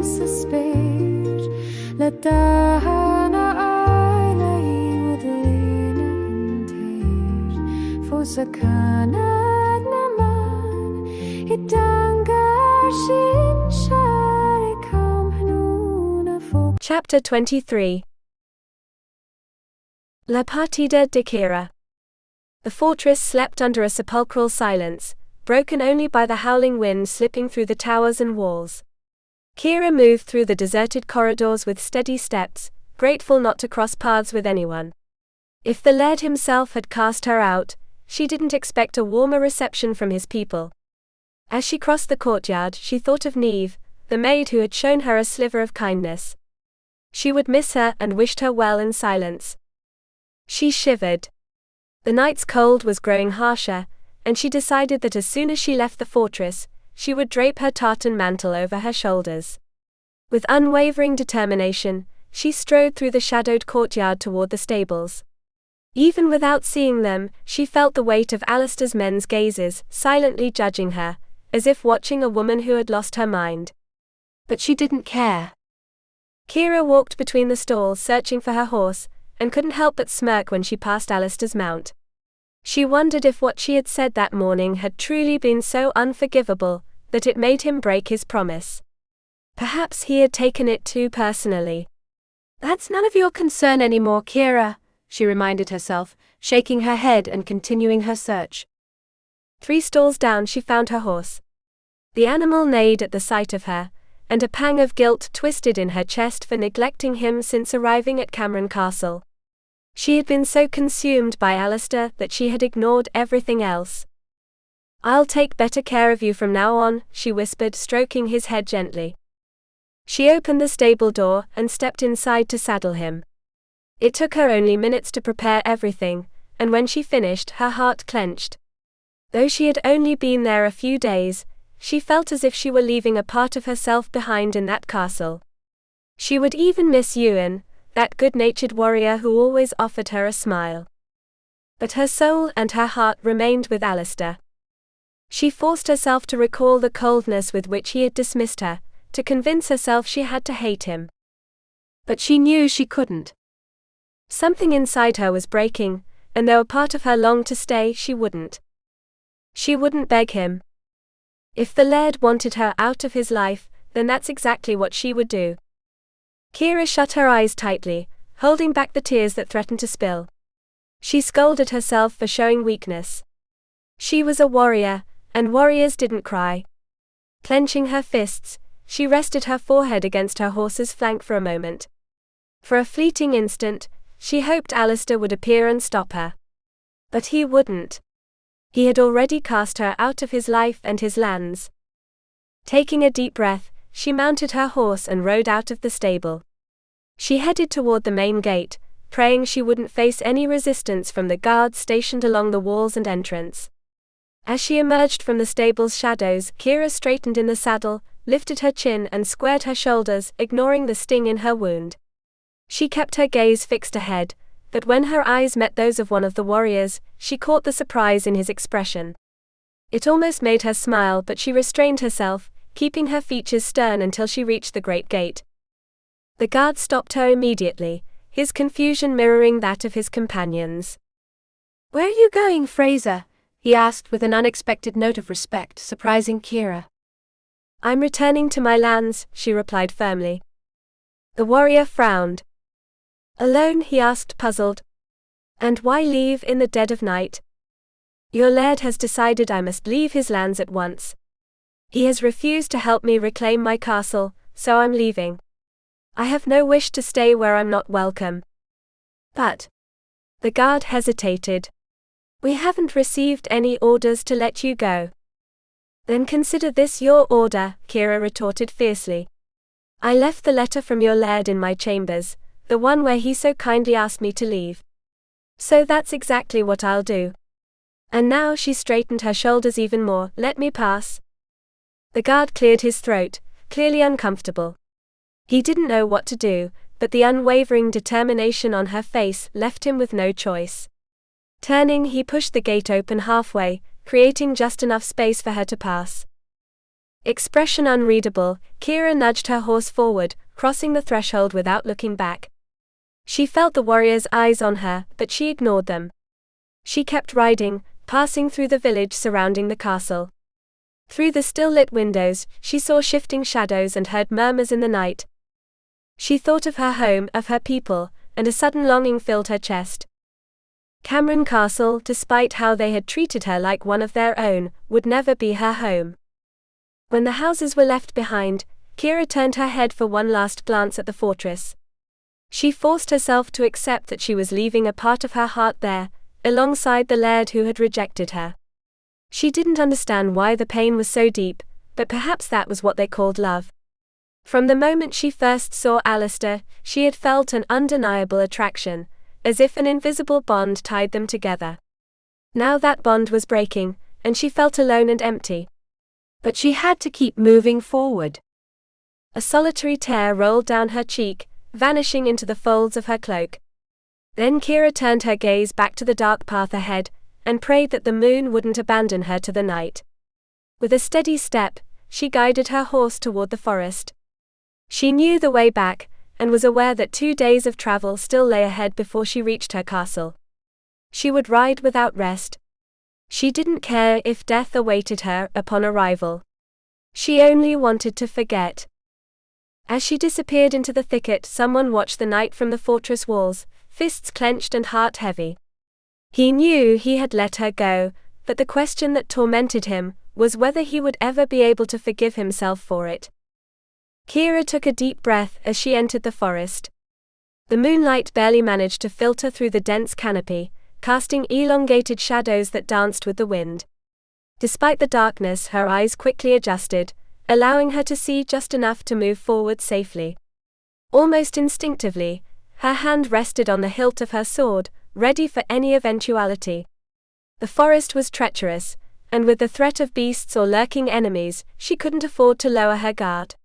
suspect. Let dana ailay mudlina untamed. For sakanag naman itangar sinshari kamhanuna for. Chapter 23. La Partida de Keira. The fortress slept under a sepulchral silence, broken only by the howling wind slipping through the towers and walls. Keira moved through the deserted corridors with steady steps, grateful not to cross paths with anyone. If the laird himself had cast her out, she didn't expect a warmer reception from his people. As she crossed the courtyard, she thought of Neve, the maid who had shown her a sliver of kindness. She would miss her and wished her well in silence. She shivered. The night's cold was growing harsher, and she decided that as soon as she left the fortress, she would drape her tartan mantle over her shoulders. With unwavering determination, she strode through the shadowed courtyard toward the stables. Even without seeing them, she felt the weight of Alistair's men's gazes, silently judging her, as if watching a woman who had lost her mind. But she didn't care. Keira walked between the stalls searching for her horse, and couldn't help but smirk when she passed Alistair's mount. She wondered if what she had said that morning had truly been so unforgivable, that it made him break his promise. Perhaps he had taken it too personally. "That's none of your concern anymore, Keira," she reminded herself, shaking her head and continuing her search. 3 stalls down she found her horse. The animal neighed at the sight of her, and a pang of guilt twisted in her chest for neglecting him since arriving at Cameron Castle. She had been so consumed by Alistair that she had ignored everything else. "I'll take better care of you from now on," she whispered, stroking his head gently. She opened the stable door and stepped inside to saddle him. It took her only minutes to prepare everything, and when she finished, her heart clenched. Though she had only been there a few days, she felt as if she were leaving a part of herself behind in that castle. She would even miss Ewan, that good-natured warrior who always offered her a smile. But her soul and her heart remained with Alistair. She forced herself to recall the coldness with which he had dismissed her, to convince herself she had to hate him. But she knew she couldn't. Something inside her was breaking, and though a part of her longed to stay, she wouldn't. She wouldn't beg him. If the laird wanted her out of his life, then that's exactly what she would do. Keira shut her eyes tightly, holding back the tears that threatened to spill. She scolded herself for showing weakness. She was a warrior, and warriors didn't cry. Clenching her fists, she rested her forehead against her horse's flank for a moment. For a fleeting instant, she hoped Alistair would appear and stop her. But he wouldn't. He had already cast her out of his life and his lands. Taking a deep breath, she mounted her horse and rode out of the stable. She headed toward the main gate, praying she wouldn't face any resistance from the guards stationed along the walls and entrance. As she emerged from the stable's shadows, Keira straightened in the saddle, lifted her chin and squared her shoulders, ignoring the sting in her wound. She kept her gaze fixed ahead, but when her eyes met those of one of the warriors, she caught the surprise in his expression. It almost made her smile, but she restrained herself, keeping her features stern until she reached the great gate. The guard stopped her immediately, his confusion mirroring that of his companions. "Where are you going, Fraser?" he asked with an unexpected note of respect, surprising Keira. "I'm returning to my lands," she replied firmly. The warrior frowned. "Alone?" he asked, puzzled. "And why leave in the dead of night?" "Your laird has decided I must leave his lands at once. He has refused to help me reclaim my castle, so I'm leaving. I have no wish to stay where I'm not welcome." "But..." The guard hesitated. "We haven't received any orders to let you go." "Then consider this your order," Keira retorted fiercely. "I left the letter from your laird in my chambers, the one where he so kindly asked me to leave. So that's exactly what I'll do. And now," she straightened her shoulders even more, "let me pass." The guard cleared his throat, clearly uncomfortable. He didn't know what to do, but the unwavering determination on her face left him with no choice. Turning, he pushed the gate open halfway, creating just enough space for her to pass. Expression unreadable, Keira nudged her horse forward, crossing the threshold without looking back. She felt the warrior's eyes on her, but she ignored them. She kept riding, passing through the village surrounding the castle. Through the still-lit windows, she saw shifting shadows and heard murmurs in the night. She thought of her home, of her people, and a sudden longing filled her chest. Cameron Castle, despite how they had treated her like one of their own, would never be her home. When the houses were left behind, Keira turned her head for one last glance at the fortress. She forced herself to accept that she was leaving a part of her heart there, alongside the laird who had rejected her. She didn't understand why the pain was so deep, but perhaps that was what they called love. From the moment she first saw Alistair, she had felt an undeniable attraction, as if an invisible bond tied them together. Now that bond was breaking, and she felt alone and empty. But she had to keep moving forward. A solitary tear rolled down her cheek, vanishing into the folds of her cloak. Then Keira turned her gaze back to the dark path ahead, and prayed that the moon wouldn't abandon her to the night. With a steady step, she guided her horse toward the forest. She knew the way back, and was aware that 2 days of travel still lay ahead before she reached her castle. She would ride without rest. She didn't care if death awaited her upon arrival. She only wanted to forget. As she disappeared into the thicket, someone watched the night from the fortress walls, fists clenched and heart heavy. He knew he had let her go, but the question that tormented him was whether he would ever be able to forgive himself for it. Keira took a deep breath as she entered the forest. The moonlight barely managed to filter through the dense canopy, casting elongated shadows that danced with the wind. Despite the darkness, her eyes quickly adjusted, allowing her to see just enough to move forward safely. Almost instinctively, her hand rested on the hilt of her sword, ready for any eventuality. The forest was treacherous, and with the threat of beasts or lurking enemies, she couldn't afford to lower her guard.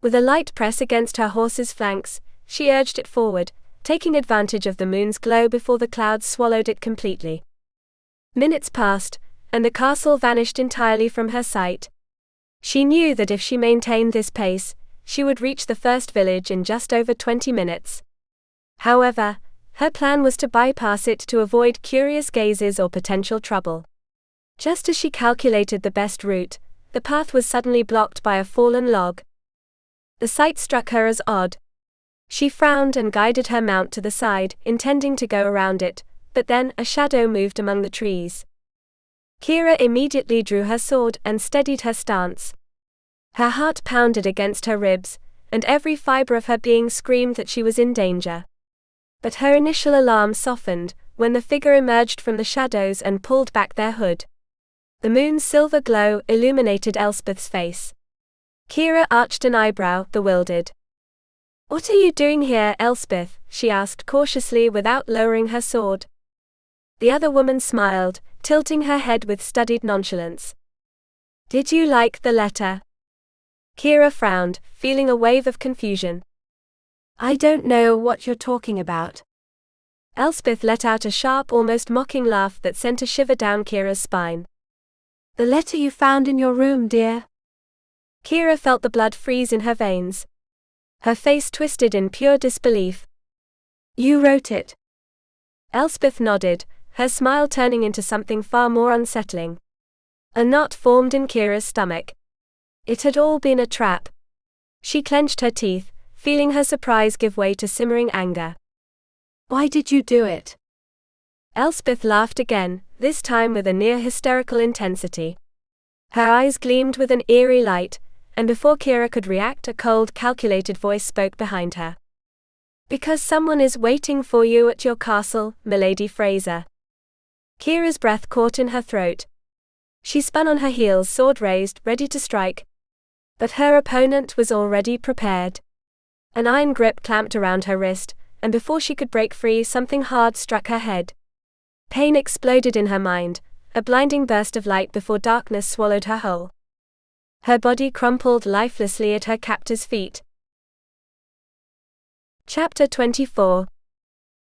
With a light press against her horse's flanks, she urged it forward, taking advantage of the moon's glow before the clouds swallowed it completely. Minutes passed, and the castle vanished entirely from her sight. She knew that if she maintained this pace, she would reach the first village in just over 20 minutes. However, her plan was to bypass it to avoid curious gazes or potential trouble. Just as she calculated the best route, the path was suddenly blocked by a fallen log. The sight struck her as odd. She frowned and guided her mount to the side, intending to go around it, but then a shadow moved among the trees. Keira immediately drew her sword and steadied her stance. Her heart pounded against her ribs, and every fiber of her being screamed that she was in danger. But her initial alarm softened when the figure emerged from the shadows and pulled back their hood. The moon's silver glow illuminated Elspeth's face. Keira arched an eyebrow, bewildered. "What are you doing here, Elspeth?" she asked cautiously without lowering her sword. The other woman smiled, tilting her head with studied nonchalance. "Did you like the letter?" Keira frowned, feeling a wave of confusion. "I don't know what you're talking about." Elspeth let out a sharp, almost mocking laugh that sent a shiver down Kira's spine. "The letter you found in your room, dear." Keira felt the blood freeze in her veins. Her face twisted in pure disbelief. "You wrote it?" Elspeth nodded, her smile turning into something far more unsettling. A knot formed in Kira's stomach. It had all been a trap. She clenched her teeth, feeling her surprise give way to simmering anger. "Why did you do it?" Elspeth laughed again, this time with a near hysterical intensity. Her eyes gleamed with an eerie light, and before Keira could react, a cold, calculated voice spoke behind her. "Because someone is waiting for you at your castle, Milady Fraser." Kira's breath caught in her throat. She spun on her heels, sword raised, ready to strike. But her opponent was already prepared. An iron grip clamped around her wrist, and before she could break free, something hard struck her head. Pain exploded in her mind, a blinding burst of light before darkness swallowed her whole. Her body crumpled lifelessly at her captor's feet. Chapter 24.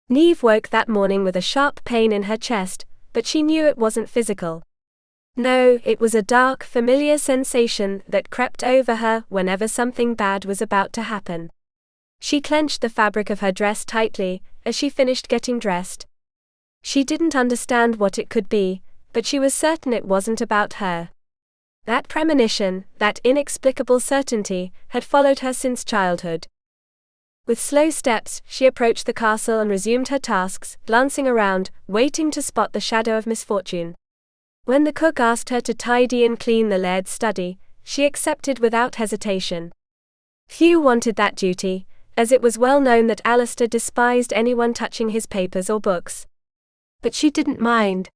Neve woke that morning with a sharp pain in her chest, but she knew it wasn't physical. No, it was a dark, familiar sensation that crept over her whenever something bad was about to happen. She clenched the fabric of her dress tightly as she finished getting dressed. She didn't understand what it could be, but she was certain it wasn't about her. That premonition, that inexplicable certainty, had followed her since childhood. With slow steps, she approached the castle and resumed her tasks, glancing around, waiting to spot the shadow of misfortune. When the cook asked her to tidy and clean the laird's study, she accepted without hesitation. Few wanted that duty, as it was well known that Alistair despised anyone touching his papers or books. But she didn't mind.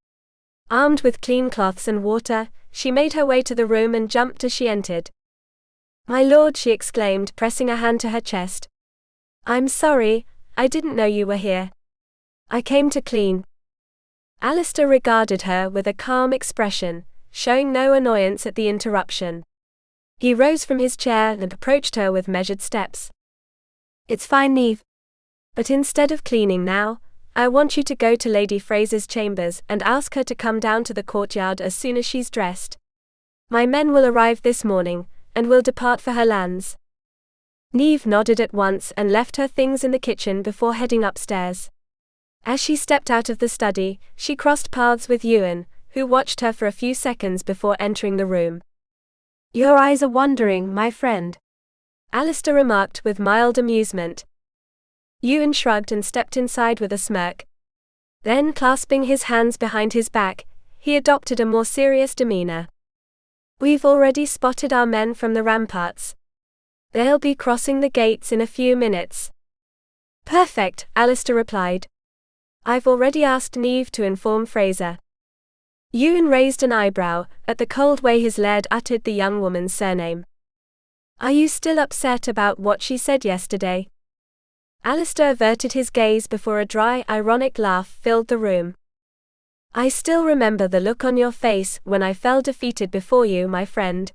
Armed with clean cloths and water, she made her way to the room and jumped as she entered. "My lord," she exclaimed, pressing a hand to her chest. "I'm sorry, I didn't know you were here. I came to clean." Alistair regarded her with a calm expression, showing no annoyance at the interruption. He rose from his chair and approached her with measured steps. "It's fine, Neve. But instead of cleaning now, I want you to go to Lady Fraser's chambers and ask her to come down to the courtyard as soon as she's dressed. My men will arrive this morning, and will depart for Highlands." Neve nodded at once and left her things in the kitchen before heading upstairs. As she stepped out of the study, she crossed paths with Ewan, who watched her for a few seconds before entering the room. "Your eyes are wandering, my friend," Alistair remarked with mild amusement. Ewan shrugged and stepped inside with a smirk. Then, clasping his hands behind his back, he adopted a more serious demeanor. "We've already spotted our men from the ramparts. They'll be crossing the gates in a few minutes." "Perfect," Alistair replied. "I've already asked Neve to inform Fraser." Ewan raised an eyebrow at the cold way his laird uttered the young woman's surname. "Are you still upset about what she said yesterday?" Alistair averted his gaze before a dry, ironic laugh filled the room. "I still remember the look on your face when I fell defeated before you, my friend.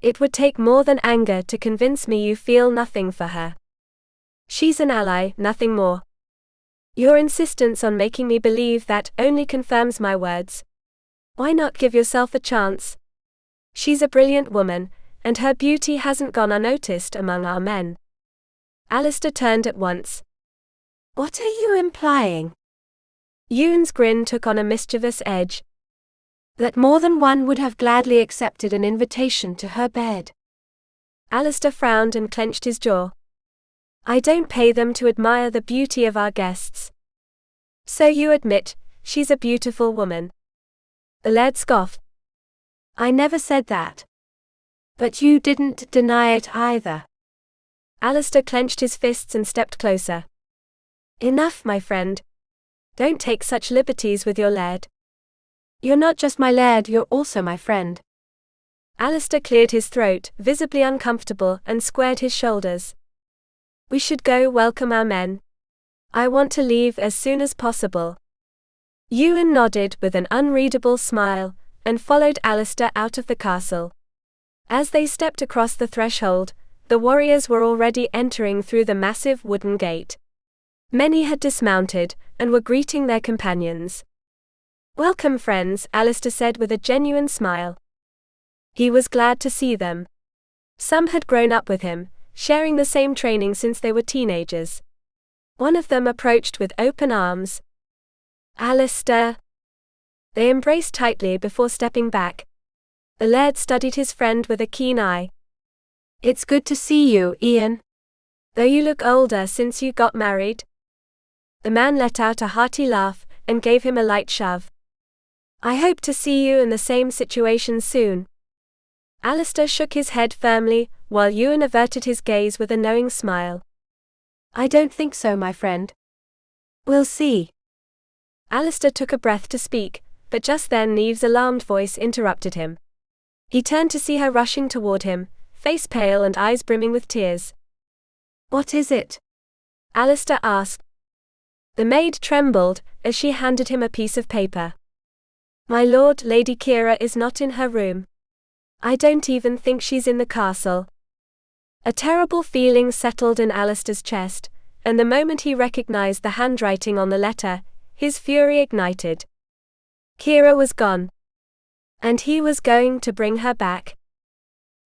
It would take more than anger to convince me you feel nothing for her. She's an ally, nothing more. Your insistence on making me believe that only confirms my words. Why not give yourself a chance? She's a brilliant woman, and her beauty hasn't gone unnoticed among our men." Alistair turned at once. "What are you implying?" Ewan's grin took on a mischievous edge. "That more than one would have gladly accepted an invitation to her bed." Alistair frowned and clenched his jaw. "I don't pay them to admire the beauty of our guests." "So you admit, she's a beautiful woman?" The laird scoffed. "I never said that. But you didn't deny it either." Alistair clenched his fists and stepped closer. "Enough, my friend. Don't take such liberties with your laird." "You're not just my laird, you're also my friend." Alistair cleared his throat, visibly uncomfortable, and squared his shoulders. "We should go welcome our men. I want to leave as soon as possible." Ewan nodded with an unreadable smile, and followed Alistair out of the castle. As they stepped across the threshold, the warriors were already entering through the massive wooden gate. Many had dismounted, and were greeting their companions. "Welcome, friends," Alistair said with a genuine smile. He was glad to see them. Some had grown up with him, sharing the same training since they were teenagers. One of them approached with open arms. "Alistair." They embraced tightly before stepping back. The laird studied his friend with a keen eye. "It's good to see you, Ian. Though you look older since you got married." The man let out a hearty laugh, and gave him a light shove. "I hope to see you in the same situation soon." Alistair shook his head firmly, while Ewan averted his gaze with a knowing smile. "I don't think so, my friend. We'll see." Alistair took a breath to speak, but just then Neve's alarmed voice interrupted him. He turned to see her rushing toward him, face pale and eyes brimming with tears. "What is it?" Alistair asked. The maid trembled as she handed him a piece of paper. "My lord, Lady Keira is not in her room. I don't even think she's in the castle." A terrible feeling settled in Alistair's chest, and the moment he recognized the handwriting on the letter, his fury ignited. Keira was gone. And he was going to bring her back.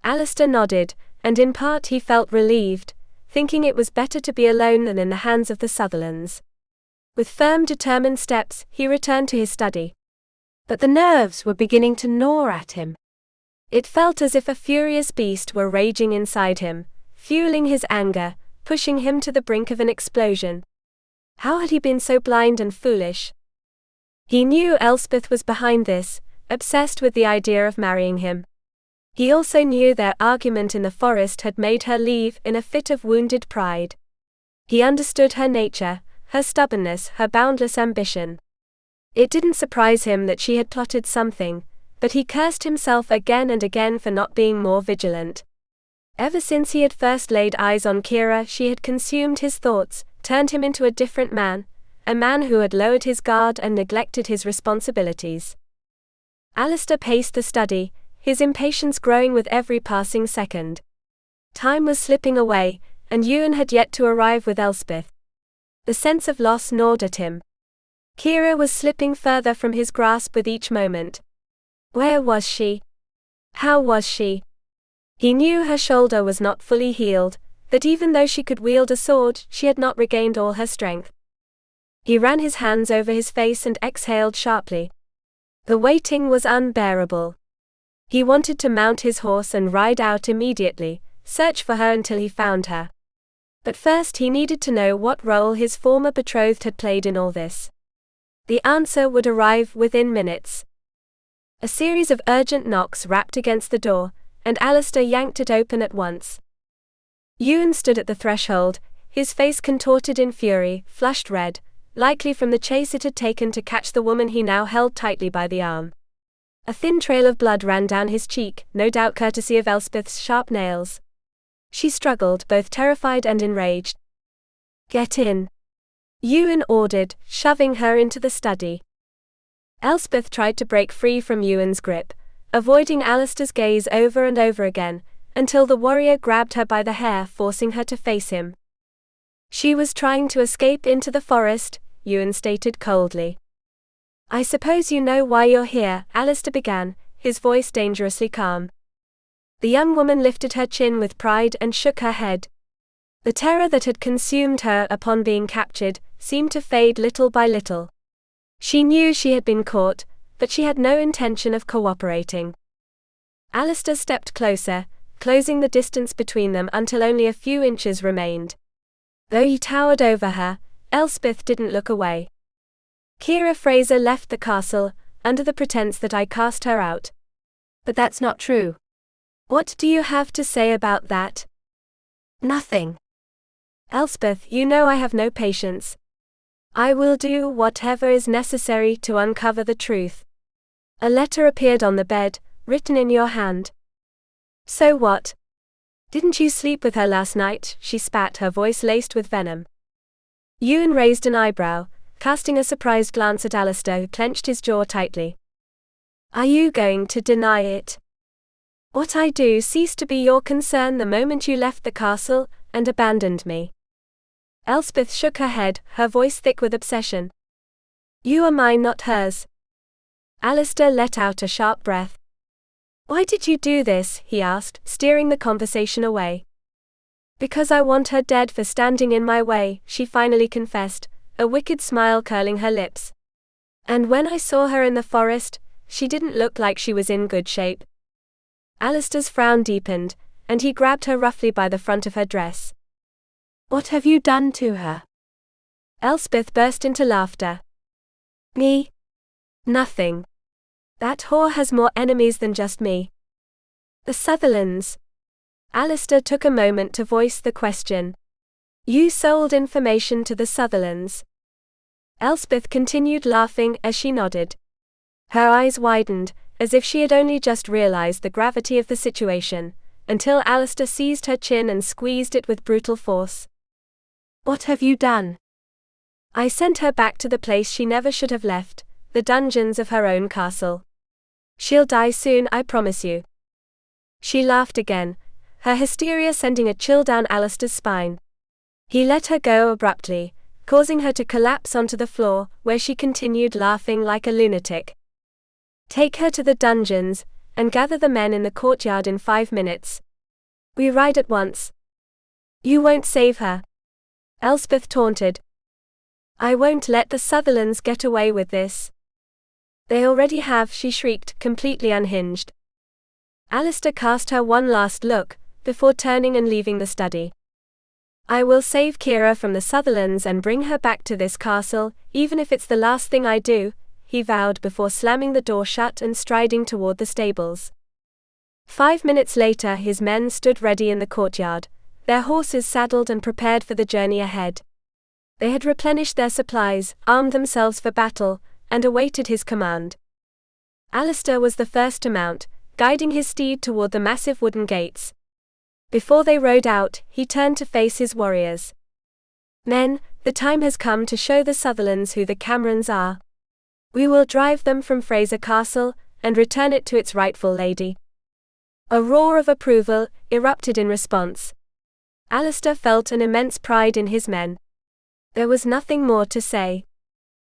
Alistair nodded, and in part he felt relieved, thinking it was better to be alone than in the hands of the Sutherlands. With firm, determined steps, he returned to his study. But the nerves were beginning to gnaw at him. It felt as if a furious beast were raging inside him, fueling his anger, pushing him to the brink of an explosion. How had he been so blind and foolish? He knew Elspeth was behind this, obsessed with the idea of marrying him. He also knew their argument in the forest had made her leave in a fit of wounded pride. He understood her nature, her stubbornness, her boundless ambition. It didn't surprise him that she had plotted something, but he cursed himself again and again for not being more vigilant. Ever since he had first laid eyes on Keira, she had consumed his thoughts, turned him into a different man, a man who had lowered his guard and neglected his responsibilities. Alistair paced the study, his impatience growing with every passing second. Time was slipping away, and Ewan had yet to arrive with Elspeth. The sense of loss gnawed at him. Keira was slipping further from his grasp with each moment. Where was she? How was she? He knew her shoulder was not fully healed, that even though she could wield a sword, she had not regained all her strength. He ran his hands over his face and exhaled sharply. The waiting was unbearable. He wanted to mount his horse and ride out immediately, search for her until he found her. But first he needed to know what role his former betrothed had played in all this. The answer would arrive within minutes. A series of urgent knocks rapped against the door, and Alistair yanked it open at once. Ewan stood at the threshold, his face contorted in fury, flushed red, likely from the chase it had taken to catch the woman he now held tightly by the arm. A thin trail of blood ran down his cheek, no doubt courtesy of Elspeth's sharp nails. She struggled, both terrified and enraged. "Get in," Ewan ordered, shoving her into the study. Elspeth tried to break free from Ewan's grip, avoiding Alistair's gaze over and over again, until the warrior grabbed her by the hair, forcing her to face him. She was trying to escape into the forest, Ewan stated coldly. "I suppose you know why you're here," Alistair began, his voice dangerously calm. The young woman lifted her chin with pride and shook her head. The terror that had consumed her upon being captured seemed to fade little by little. She knew she had been caught, but she had no intention of cooperating. Alistair stepped closer, closing the distance between them until only a few inches remained. Though he towered over her, Elspeth didn't look away. "Keira Fraser left the castle, under the pretense that I cast her out." "But that's not true." "What do you have to say about that?" "Nothing." "Elspeth, you know I have no patience. I will do whatever is necessary to uncover the truth." A letter appeared on the bed, written in your hand. "So what? Didn't you sleep with her last night?" she spat, her voice laced with venom. Ewan raised an eyebrow, casting a surprised glance at Alistair, who clenched his jaw tightly. "Are you going to deny it? What I do ceased to be your concern the moment you left the castle and abandoned me." Elspeth shook her head, her voice thick with obsession. "You are mine, not hers." Alistair let out a sharp breath. "Why did you do this?" he asked, steering the conversation away. "Because I want her dead for standing in my way," she finally confessed, a wicked smile curling her lips. "And when I saw her in the forest, she didn't look like she was in good shape." Alistair's frown deepened, and he grabbed her roughly by the front of her dress. "What have you done to her?" Elspeth burst into laughter. "Me? Nothing. That whore has more enemies than just me." "The Sutherlands." Alistair took a moment to voice the question. "You sold information to the Sutherlands?" Elspeth continued laughing as she nodded. Her eyes widened, as if she had only just realized the gravity of the situation, until Alistair seized her chin and squeezed it with brutal force. "What have you done?" "I sent her back to the place she never should have left, the dungeons of her own castle. She'll die soon, I promise you." She laughed again, her hysteria sending a chill down Alistair's spine. He let her go abruptly, causing her to collapse onto the floor, where she continued laughing like a lunatic. Take her to the dungeons, and gather the men in the courtyard in 5 minutes. We ride at once. You won't save her. Elspeth taunted. I won't let the Sutherlands get away with this. They already have, she shrieked, completely unhinged. Alistair cast her one last look, before turning and leaving the study. I will save Keira from the Sutherlands and bring her back to this castle, even if it's the last thing I do, he vowed before slamming the door shut and striding toward the stables. 5 minutes later his men stood ready in the courtyard, their horses saddled and prepared for the journey ahead. They had replenished their supplies, armed themselves for battle, and awaited his command. Alistair was the first to mount, guiding his steed toward the massive wooden gates. Before they rode out, he turned to face his warriors. Men, the time has come to show the Sutherlands who the Camerons are. We will drive them from Fraser Castle, and return it to its rightful lady. A roar of approval erupted in response. Alistair felt an immense pride in his men. There was nothing more to say.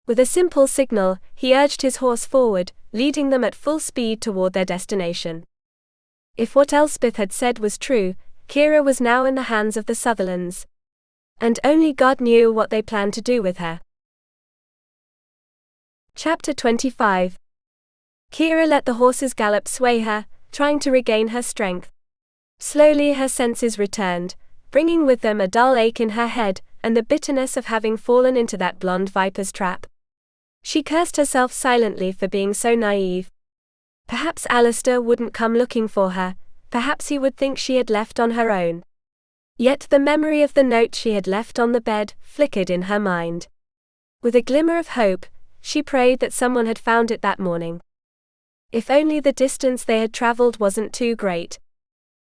With a simple signal, he urged his horse forward, leading them at full speed toward their destination. If what Elspeth had said was true, Keira was now in the hands of the Sutherlands. And only God knew what they planned to do with her. Chapter 25. Keira let the horse's gallop sway her, trying to regain her strength. Slowly her senses returned, bringing with them a dull ache in her head, and the bitterness of having fallen into that blonde viper's trap. She cursed herself silently for being so naive. Perhaps Alistair wouldn't come looking for her, perhaps he would think she had left on her own. Yet the memory of the note she had left on the bed flickered in her mind. With a glimmer of hope, she prayed that someone had found it that morning. If only the distance they had traveled wasn't too great.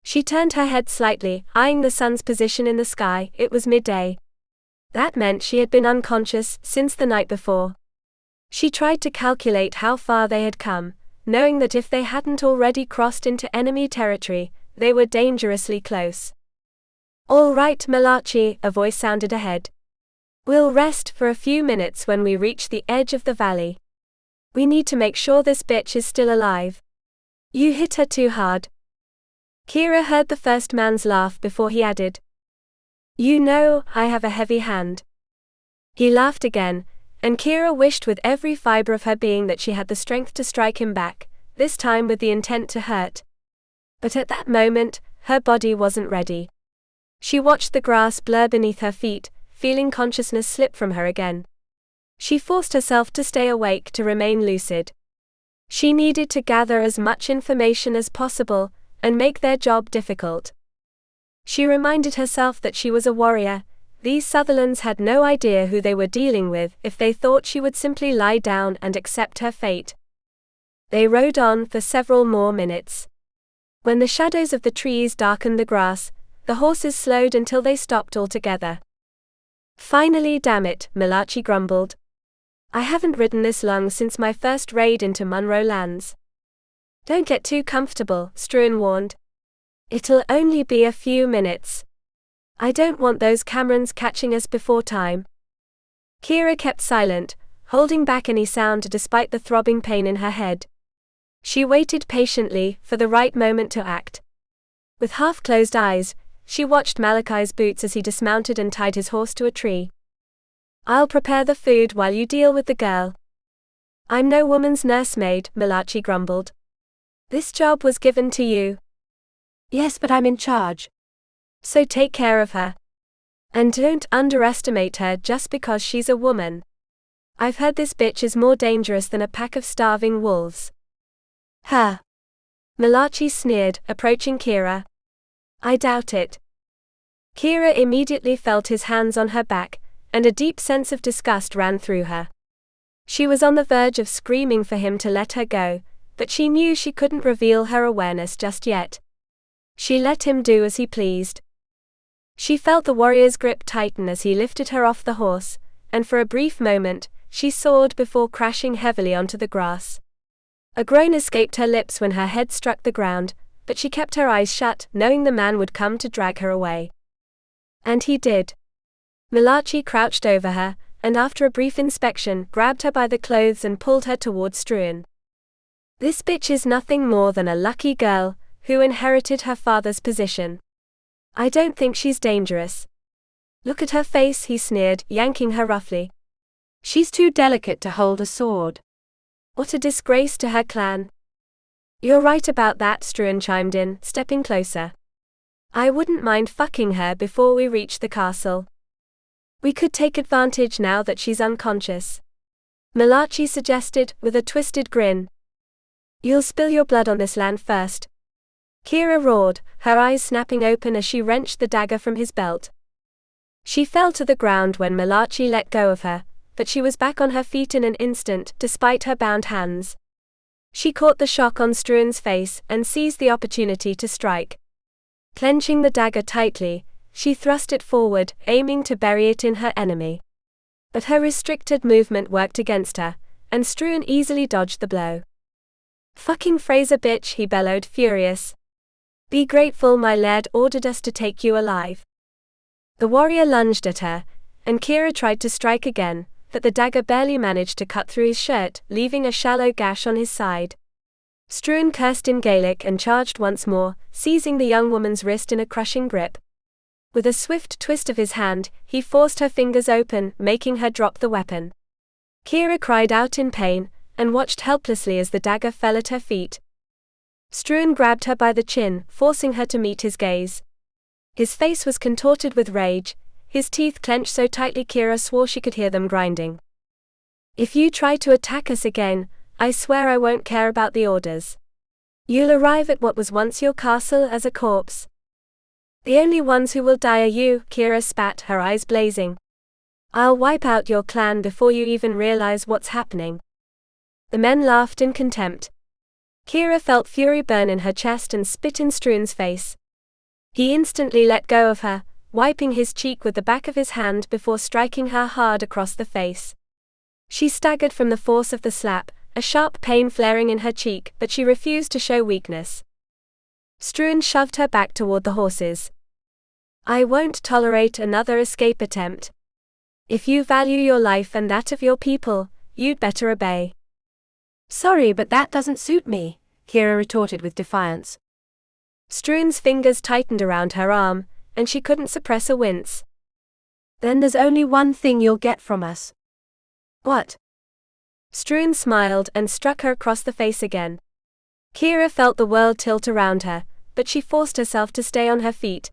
She turned her head slightly, eyeing the sun's position in the sky. It was midday. That meant she had been unconscious since the night before. She tried to calculate how far they had come, knowing that if they hadn't already crossed into enemy territory, they were dangerously close. All right, Malachi, a voice sounded ahead. We'll rest for a few minutes when we reach the edge of the valley. We need to make sure this bitch is still alive. You hit her too hard. Keira heard the first man's laugh before he added, You know, I have a heavy hand. He laughed again, and Keira wished with every fiber of her being that she had the strength to strike him back, this time with the intent to hurt. But at that moment, her body wasn't ready. She watched the grass blur beneath her feet, feeling consciousness slip from her again. She forced herself to stay awake to remain lucid. She needed to gather as much information as possible, and make their job difficult. She reminded herself that she was a warrior. These Sutherlands had no idea who they were dealing with if they thought she would simply lie down and accept her fate. They rode on for several more minutes. When the shadows of the trees darkened the grass, the horses slowed until they stopped altogether. Finally, damn it, Malachi grumbled. I haven't ridden this long since my first raid into Munro lands. Don't get too comfortable, Nyström warned. It'll only be a few minutes. I don't want those Camerons catching us before time. Keira kept silent, holding back any sound despite the throbbing pain in her head. She waited patiently for the right moment to act. With half-closed eyes, she watched Malachi's boots as he dismounted and tied his horse to a tree. I'll prepare the food while you deal with the girl. I'm no woman's nursemaid, Malachi grumbled. This job was given to you. Yes, but I'm in charge. So take care of her. And don't underestimate her just because she's a woman. I've heard this bitch is more dangerous than a pack of starving wolves. Her. Malachi sneered, approaching Keira. I doubt it. Keira immediately felt his hands on her back, and a deep sense of disgust ran through her. She was on the verge of screaming for him to let her go, but she knew she couldn't reveal her awareness just yet. She let him do as he pleased. She felt the warrior's grip tighten as he lifted her off the horse, and for a brief moment, she soared before crashing heavily onto the grass. A groan escaped her lips when her head struck the ground, but she kept her eyes shut, knowing the man would come to drag her away. And he did. Malachi crouched over her, and after a brief inspection, grabbed her by the clothes and pulled her towards Nyström. This bitch is nothing more than a lucky girl who inherited her father's position. I don't think she's dangerous. Look at her face, he sneered, yanking her roughly. She's too delicate to hold a sword. What a disgrace to her clan. You're right about that, Nyström chimed in, stepping closer. I wouldn't mind fucking her before we reach the castle. We could take advantage now that she's unconscious. Malachi suggested, with a twisted grin. You'll spill your blood on this land first. Keira roared, her eyes snapping open as she wrenched the dagger from his belt. She fell to the ground when Malachi let go of her, but she was back on her feet in an instant, despite her bound hands. She caught the shock on Nyström's face and seized the opportunity to strike. Clenching the dagger tightly, she thrust it forward, aiming to bury it in her enemy. But her restricted movement worked against her, and Nyström easily dodged the blow. Fucking Fraser bitch, he bellowed, furious. Be grateful my laird ordered us to take you alive. The warrior lunged at her, and Keira tried to strike again, but the dagger barely managed to cut through his shirt, leaving a shallow gash on his side. Nyström cursed in Gaelic and charged once more, seizing the young woman's wrist in a crushing grip. With a swift twist of his hand, he forced her fingers open, making her drop the weapon. Keira cried out in pain, and watched helplessly as the dagger fell at her feet. Nyström grabbed her by the chin, forcing her to meet his gaze. His face was contorted with rage, his teeth clenched so tightly Keira swore she could hear them grinding. If you try to attack us again, I swear I won't care about the orders. You'll arrive at what was once your castle as a corpse. The only ones who will die are you, Keira spat, her eyes blazing. I'll wipe out your clan before you even realize what's happening. The men laughed in contempt. Keira felt fury burn in her chest and spit in Nyström's face. He instantly let go of her, wiping his cheek with the back of his hand before striking her hard across the face. She staggered from the force of the slap, a sharp pain flaring in her cheek, but she refused to show weakness. Nyström shoved her back toward the horses. I won't tolerate another escape attempt. If you value your life and that of your people, you'd better obey. Sorry, but that doesn't suit me, Keira retorted with defiance. Nyström's fingers tightened around her arm, and she couldn't suppress a wince. Then there's only one thing you'll get from us. What? Nyström smiled and struck her across the face again. Keira felt the world tilt around her, but she forced herself to stay on her feet.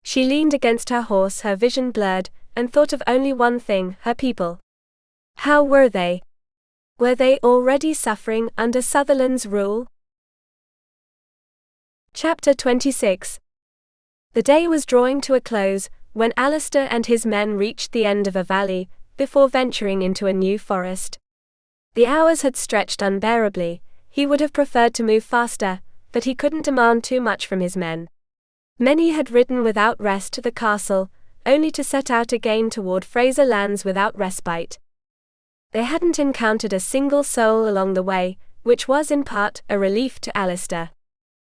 She leaned against her horse, her vision blurred, and thought of only one thing, her people. How were they? Were they already suffering under Sutherland's rule? Chapter 26. The day was drawing to a close, when Alistair and his men reached the end of a valley, before venturing into a new forest. The hours had stretched unbearably. He would have preferred to move faster, but he couldn't demand too much from his men. Many had ridden without rest to the castle, only to set out again toward Fraser lands without respite. They hadn't encountered a single soul along the way, which was in part a relief to Alistair.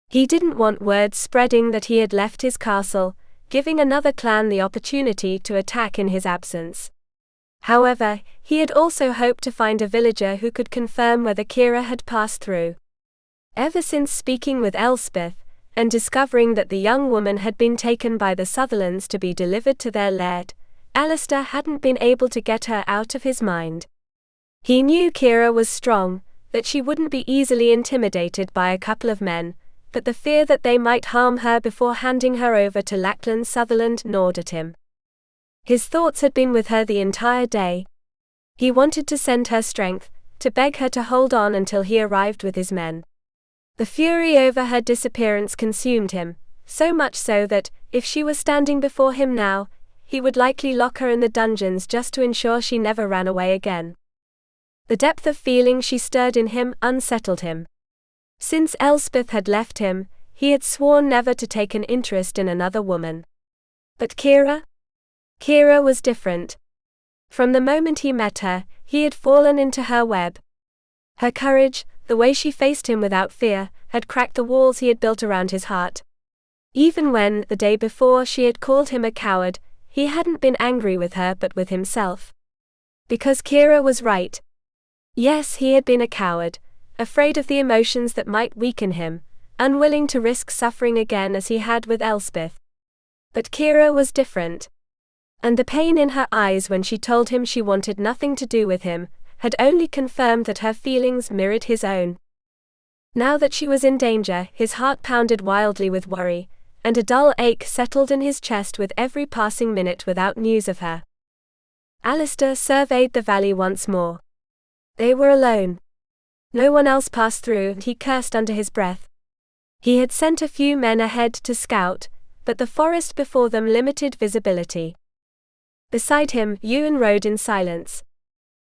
He didn't want word spreading that he had left his castle, giving another clan the opportunity to attack in his absence. However, he had also hoped to find a villager who could confirm whether Keira had passed through. Ever since speaking with Elspeth, and discovering that the young woman had been taken by the Sutherlands to be delivered to their laird, Alistair hadn't been able to get her out of his mind. He knew Keira was strong, that she wouldn't be easily intimidated by a couple of men, but the fear that they might harm her before handing her over to Lackland Sutherland gnawed at him. His thoughts had been with her the entire day. He wanted to send her strength, to beg her to hold on until he arrived with his men. The fury over her disappearance consumed him, so much so that, if she were standing before him now, he would likely lock her in the dungeons just to ensure she never ran away again. The depth of feeling she stirred in him unsettled him. Since Elspeth had left him, he had sworn never to take an interest in another woman. But Keira? Keira was different. From the moment he met her, he had fallen into her web. Her courage, the way she faced him without fear, had cracked the walls he had built around his heart. Even when, the day before, she had called him a coward, he hadn't been angry with her but with himself. Because Keira was right. Yes, he had been a coward, afraid of the emotions that might weaken him, unwilling to risk suffering again as he had with Elspeth. But Keira was different. And the pain in her eyes when she told him she wanted nothing to do with him, had only confirmed that her feelings mirrored his own. Now that she was in danger, his heart pounded wildly with worry, and a dull ache settled in his chest with every passing minute without news of her. Alistair surveyed the valley once more. They were alone. No one else passed through, and he cursed under his breath. He had sent a few men ahead to scout, but the forest before them limited visibility. Beside him, Ewan rode in silence.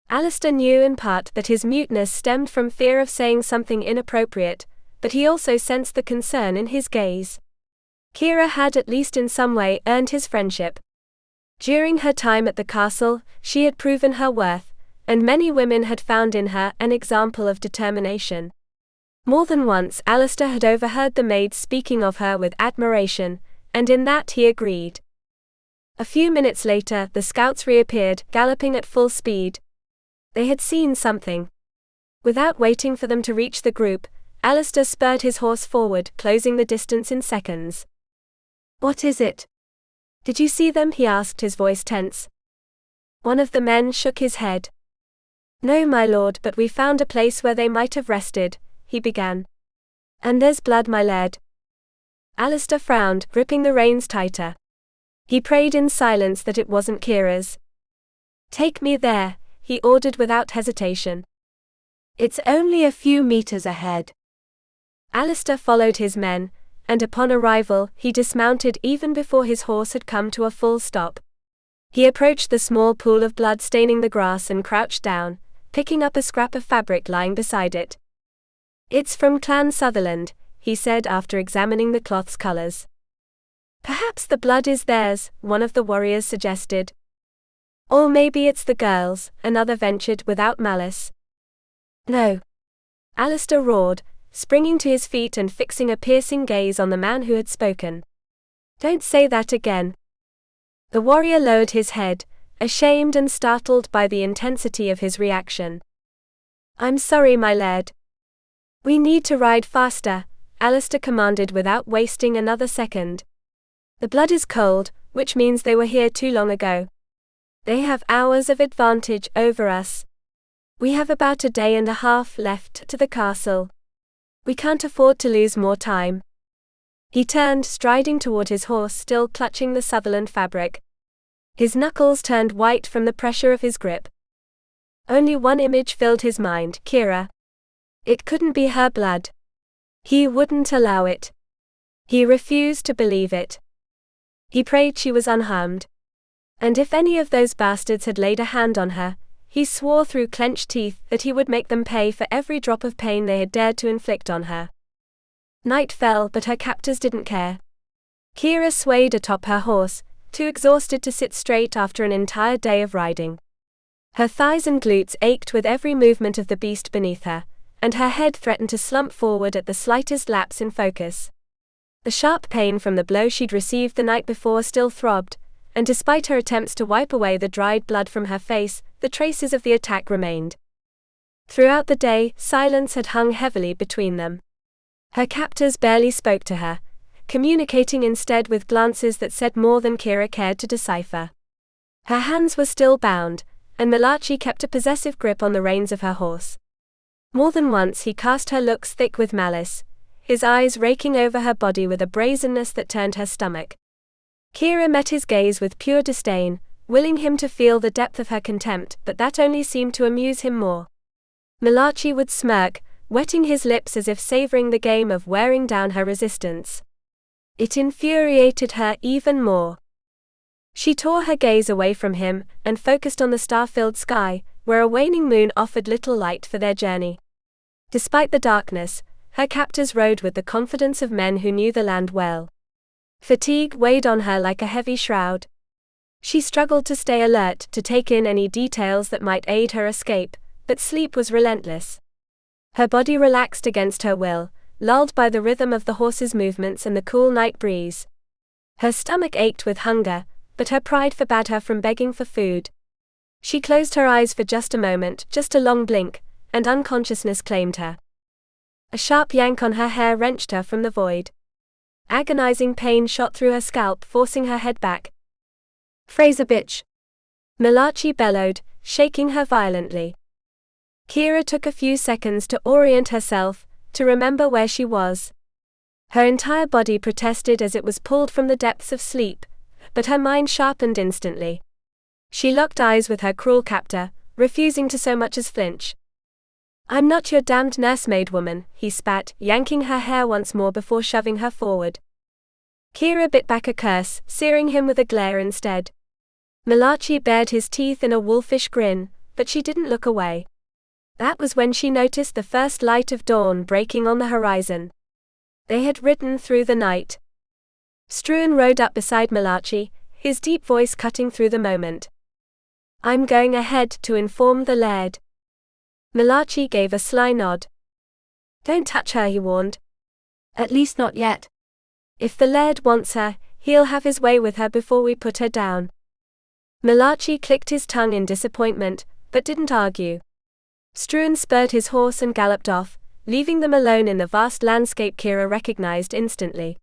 Alistair knew in part that his muteness stemmed from fear of saying something inappropriate, but he also sensed the concern in his gaze. Keira had at least in some way earned his friendship. During her time at the castle, she had proven her worth, and many women had found in her an example of determination. More than once Alistair had overheard the maids speaking of her with admiration, and in that he agreed. A few minutes later the scouts reappeared, galloping at full speed. They had seen something. Without waiting for them to reach the group, Alistair spurred his horse forward, closing the distance in seconds. "What is it? Did you see them?" he asked, his voice tense. One of the men shook his head. "No, my lord, but we found a place where they might have rested," he began. "And there's blood, my laird." Alistair frowned, gripping the reins tighter. He prayed in silence that it wasn't Keira's. "Take me there," he ordered without hesitation. "It's only a few meters ahead." Alistair followed his men, and upon arrival, he dismounted even before his horse had come to a full stop. He approached the small pool of blood staining the grass and crouched down, picking up a scrap of fabric lying beside it. "It's from Clan Sutherland," he said after examining the cloth's colors. "Perhaps the blood is theirs," one of the warriors suggested. "Or maybe it's the girls," another ventured without malice. "No!" Alistair roared, springing to his feet and fixing a piercing gaze on the man who had spoken. "Don't say that again." The warrior lowered his head, ashamed and startled by the intensity of his reaction. "I'm sorry, my laird." "We need to ride faster," Alistair commanded without wasting another second. "The blood is cold, which means they were here too long ago. They have hours of advantage over us. We have about a day and a half left to the castle. We can't afford to lose more time." He turned, striding toward his horse, still clutching the Sutherland fabric. His knuckles turned white from the pressure of his grip. Only one image filled his mind: Keira. It couldn't be her blood. He wouldn't allow it. He refused to believe it. He prayed she was unharmed. And if any of those bastards had laid a hand on her, he swore through clenched teeth that he would make them pay for every drop of pain they had dared to inflict on her. Night fell, but her captors didn't care. Keira swayed atop her horse, too exhausted to sit straight after an entire day of riding. Her thighs and glutes ached with every movement of the beast beneath her, and her head threatened to slump forward at the slightest lapse in focus. The sharp pain from the blow she'd received the night before still throbbed, and despite her attempts to wipe away the dried blood from her face, the traces of the attack remained. Throughout the day, silence had hung heavily between them. Her captors barely spoke to her, communicating instead with glances that said more than Keira cared to decipher. Her hands were still bound, and Malachi kept a possessive grip on the reins of her horse. More than once he cast her looks thick with malice, his eyes raking over her body with a brazenness that turned her stomach. Keira met his gaze with pure disdain, willing him to feel the depth of her contempt, but that only seemed to amuse him more. Malachi would smirk, wetting his lips as if savoring the game of wearing down her resistance. It infuriated her even more. She tore her gaze away from him, and focused on the star-filled sky, where a waning moon offered little light for their journey. Despite the darkness, her captors rode with the confidence of men who knew the land well. Fatigue weighed on her like a heavy shroud. She struggled to stay alert, to take in any details that might aid her escape, but sleep was relentless. Her body relaxed against her will, lulled by the rhythm of the horse's movements and the cool night breeze. Her stomach ached with hunger, but her pride forbade her from begging for food. She closed her eyes for just a moment, just a long blink, and unconsciousness claimed her. A sharp yank on her hair wrenched her from the void. Agonizing pain shot through her scalp, forcing her head back. Fraser bitch! Malachi bellowed, shaking her violently. Keira took a few seconds to orient herself, to remember where she was. Her entire body protested as it was pulled from the depths of sleep, but her mind sharpened instantly. She locked eyes with her cruel captor, refusing to so much as flinch. "I'm not your damned nursemaid woman," he spat, yanking her hair once more before shoving her forward. Keira bit back a curse, searing him with a glare instead. Malachi bared his teeth in a wolfish grin, but she didn't look away. That was when she noticed the first light of dawn breaking on the horizon. They had ridden through the night. Nyström rode up beside Malachi, his deep voice cutting through the moment. "I'm going ahead to inform the laird." Malachi gave a sly nod. "Don't touch her," he warned. At least not yet. "If the laird wants her, he'll have his way with her before we put her down." Malachi clicked his tongue in disappointment, but didn't argue. Nyström spurred his horse and galloped off, leaving them alone in the vast landscape Keira recognized instantly.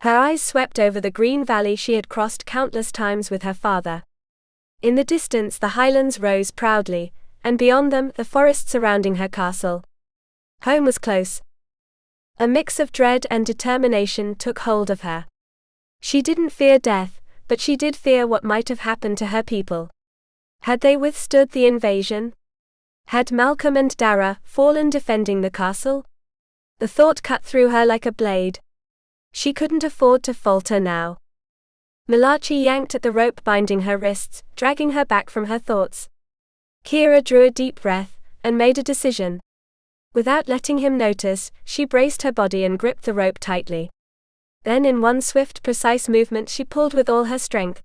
Her eyes swept over the green valley she had crossed countless times with her father. In the distance the Highlands rose proudly, and beyond them the forest surrounding her castle. Home was close. A mix of dread and determination took hold of her. She didn't fear death, but she did fear what might have happened to her people. Had they withstood the invasion? Had Malcolm and Dara fallen defending the castle? The thought cut through her like a blade. She couldn't afford to falter now. Malachi yanked at the rope binding her wrists, dragging her back from her thoughts. Keira drew a deep breath, and made a decision. Without letting him notice, she braced her body and gripped the rope tightly. Then in one swift, precise movement she pulled with all her strength.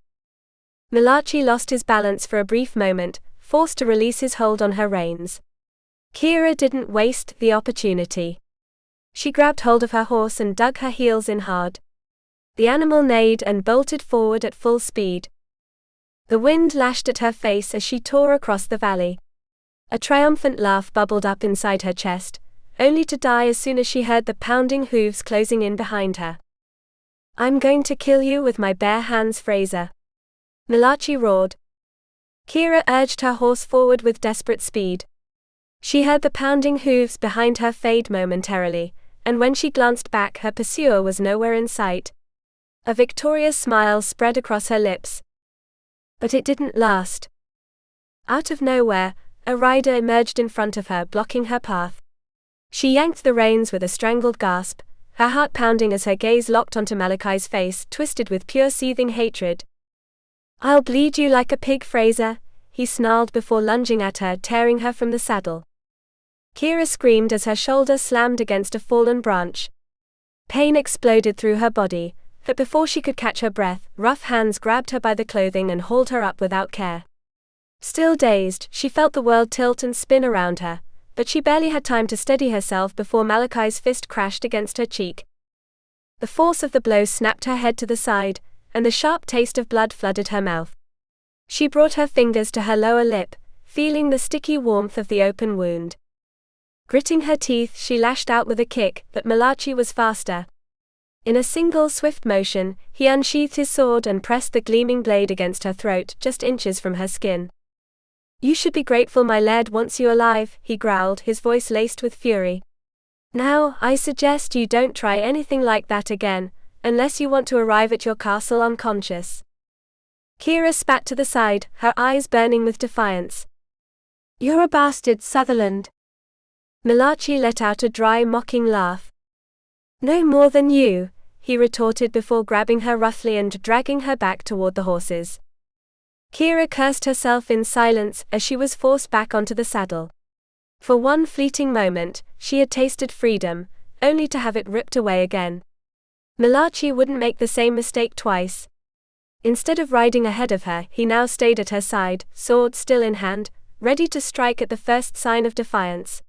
Malachi lost his balance for a brief moment, forced to release his hold on her reins. Keira didn't waste the opportunity. She grabbed hold of her horse and dug her heels in hard. The animal neighed and bolted forward at full speed. The wind lashed at her face as she tore across the valley. A triumphant laugh bubbled up inside her chest, only to die as soon as she heard the pounding hooves closing in behind her. "I'm going to kill you with my bare hands, Fraser," Malachi roared. Keira urged her horse forward with desperate speed. She heard the pounding hooves behind her fade momentarily, and when she glanced back her pursuer was nowhere in sight. A victorious smile spread across her lips. But it didn't last. Out of nowhere, a rider emerged in front of her, blocking her path. She yanked the reins with a strangled gasp, her heart pounding as her gaze locked onto Malachi's face, twisted with pure seething hatred. "I'll bleed you like a pig, Fraser," he snarled before lunging at her, tearing her from the saddle. Keira screamed as her shoulder slammed against a fallen branch. Pain exploded through her body, but before she could catch her breath, rough hands grabbed her by the clothing and hauled her up without care. Still dazed, she felt the world tilt and spin around her, but she barely had time to steady herself before Malachi's fist crashed against her cheek. The force of the blow snapped her head to the side, and the sharp taste of blood flooded her mouth. She brought her fingers to her lower lip, feeling the sticky warmth of the open wound. Gritting her teeth, she lashed out with a kick, but Malachi was faster. In a single swift motion, he unsheathed his sword and pressed the gleaming blade against her throat, just inches from her skin. "You should be grateful my laird wants you alive," he growled, his voice laced with fury. "Now, I suggest you don't try anything like that again, unless you want to arrive at your castle unconscious." Keira spat to the side, her eyes burning with defiance. "You're a bastard, Sutherland." Malachi let out a dry, mocking laugh. "No more than you," he retorted before grabbing her roughly and dragging her back toward the horses. Keira cursed herself in silence as she was forced back onto the saddle. For one fleeting moment, she had tasted freedom, only to have it ripped away again. Malachi wouldn't make the same mistake twice. Instead of riding ahead of her, he now stayed at her side, sword still in hand, ready to strike at the first sign of defiance.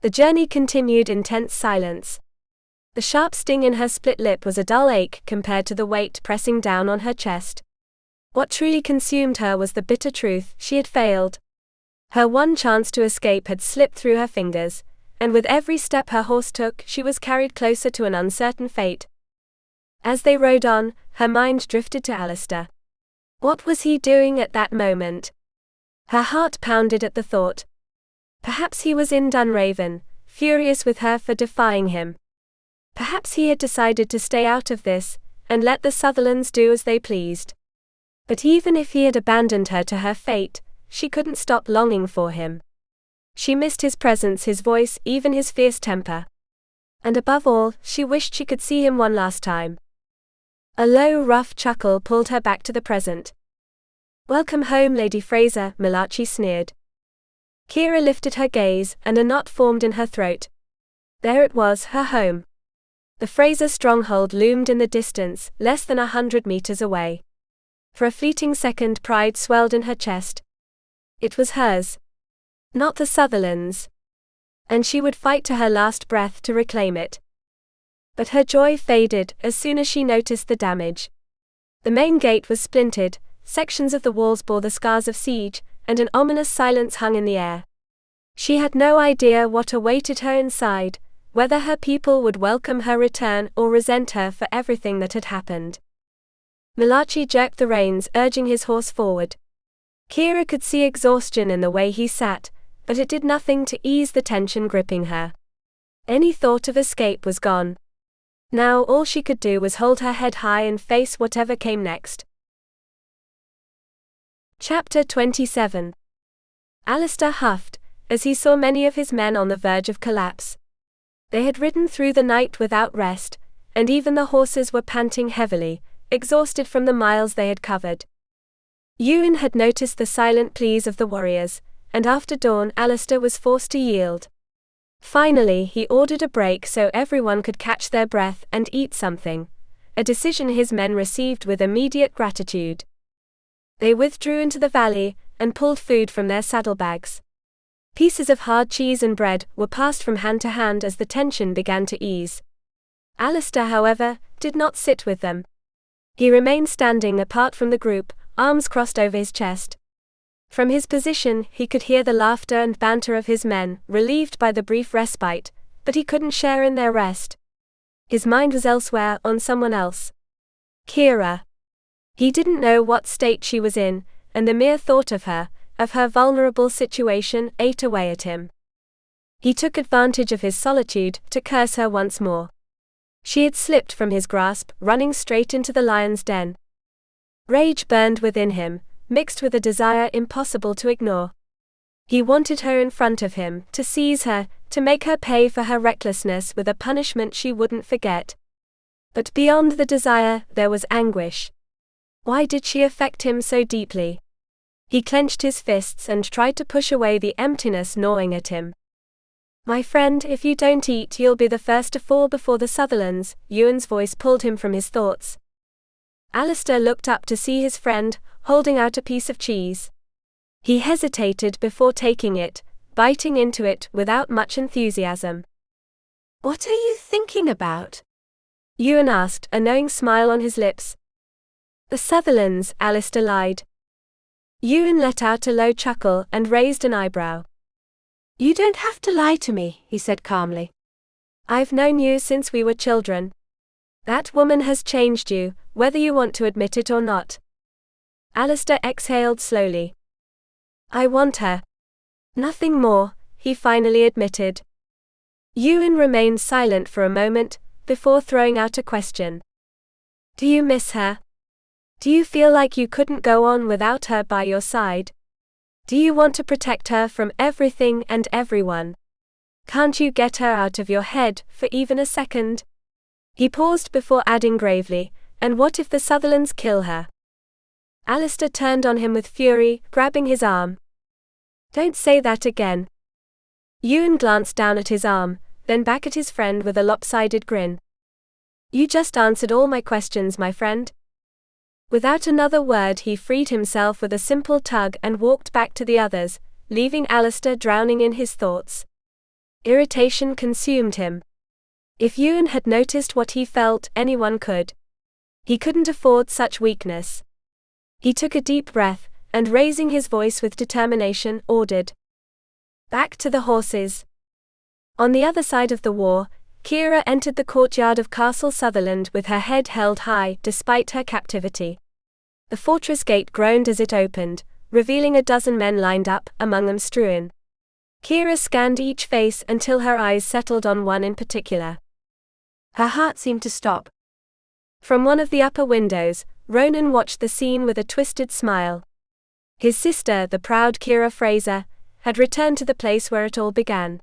The journey continued in tense silence. The sharp sting in her split lip was a dull ache compared to the weight pressing down on her chest. What truly consumed her was the bitter truth: she had failed. Her one chance to escape had slipped through her fingers, and with every step her horse took, she was carried closer to an uncertain fate. As they rode on, her mind drifted to Alistair. What was he doing at that moment? Her heart pounded at the thought. Perhaps he was in Dunraven, furious with her for defying him. Perhaps he had decided to stay out of this, and let the Sutherlands do as they pleased. But even if he had abandoned her to her fate, she couldn't stop longing for him. She missed his presence, his voice, even his fierce temper. And above all, she wished she could see him one last time. A low, rough chuckle pulled her back to the present. "Welcome home, Lady Fraser," Malachi sneered. Keira lifted her gaze, and a knot formed in her throat. There it was, her home. The Fraser stronghold loomed in the distance, less than 100 meters away. For a fleeting second, pride swelled in her chest. It was hers. Not the Sutherlands'. And she would fight to her last breath to reclaim it. But her joy faded as soon as she noticed the damage. The main gate was splintered, sections of the walls bore the scars of siege, and an ominous silence hung in the air. She had no idea what awaited her inside, whether her people would welcome her return or resent her for everything that had happened. Malachi jerked the reins, urging his horse forward. Keira could see exhaustion in the way he sat, but it did nothing to ease the tension gripping her. Any thought of escape was gone. Now all she could do was hold her head high and face whatever came next. Chapter 27. Alistair huffed, as he saw many of his men on the verge of collapse. They had ridden through the night without rest, and even the horses were panting heavily, exhausted from the miles they had covered. Ewan had noticed the silent pleas of the warriors, and after dawn Alistair was forced to yield. Finally, he ordered a break so everyone could catch their breath and eat something, a decision his men received with immediate gratitude. They withdrew into the valley and pulled food from their saddlebags. Pieces of hard cheese and bread were passed from hand to hand as the tension began to ease. Alistair, however, did not sit with them. He remained standing apart from the group, arms crossed over his chest. From his position, he could hear the laughter and banter of his men, relieved by the brief respite, but he couldn't share in their rest. His mind was elsewhere, on someone else. Keira. He didn't know what state she was in, and the mere thought of her vulnerable situation, ate away at him. He took advantage of his solitude to curse her once more. She had slipped from his grasp, running straight into the lion's den. Rage burned within him, mixed with a desire impossible to ignore. He wanted her in front of him, to seize her, to make her pay for her recklessness with a punishment she wouldn't forget. But beyond the desire, there was anguish. Why did she affect him so deeply? He clenched his fists and tried to push away the emptiness gnawing at him. "My friend, if you don't eat, you'll be the first to fall before the Sutherlands," Ewan's voice pulled him from his thoughts. Alistair looked up to see his friend, holding out a piece of cheese. He hesitated before taking it, biting into it without much enthusiasm. "What are you thinking about?" Ewan asked, a knowing smile on his lips. "The Sutherlands," Alistair lied. Ewan let out a low chuckle and raised an eyebrow. "You don't have to lie to me," he said calmly. "I've known you since we were children. That woman has changed you, whether you want to admit it or not." Alistair exhaled slowly. "I want her. Nothing more," he finally admitted. Ewan remained silent for a moment, before throwing out a question. "Do you miss her? Do you feel like you couldn't go on without her by your side? Do you want to protect her from everything and everyone? Can't you get her out of your head for even a second?" He paused before adding gravely, "And what if the Sutherlands kill her?" Alistair turned on him with fury, grabbing his arm. "Don't say that again." Ewan glanced down at his arm, then back at his friend with a lopsided grin. "You just answered all my questions, my friend." Without another word, he freed himself with a simple tug and walked back to the others, leaving Alistair drowning in his thoughts. Irritation consumed him. If Ewan had noticed what he felt, anyone could. He couldn't afford such weakness. He took a deep breath, and raising his voice with determination, ordered, "Back to the horses." On the other side of the war, Keira entered the courtyard of Castle Sutherland with her head held high despite her captivity. The fortress gate groaned as it opened, revealing a dozen men lined up, among them Nyström. Keira scanned each face until her eyes settled on one in particular. Her heart seemed to stop. From one of the upper windows, Ronan watched the scene with a twisted smile. His sister, the proud Keira Fraser, had returned to the place where it all began.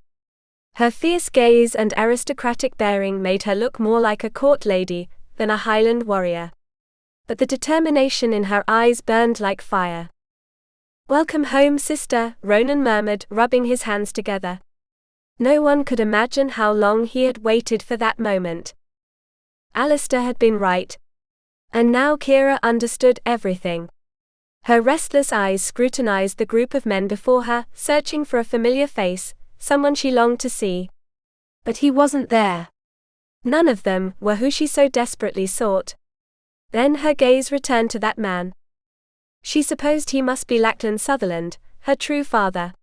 Her fierce gaze and aristocratic bearing made her look more like a court lady than a Highland warrior. But the determination in her eyes burned like fire. "Welcome home, sister," Ronan murmured, rubbing his hands together. No one could imagine how long he had waited for that moment. Alistair had been right. And now Keira understood everything. Her restless eyes scrutinized the group of men before her, searching for a familiar face, someone she longed to see. But he wasn't there. None of them were who she so desperately sought. Then her gaze returned to that man. She supposed he must be Lachlan Sutherland, her true father.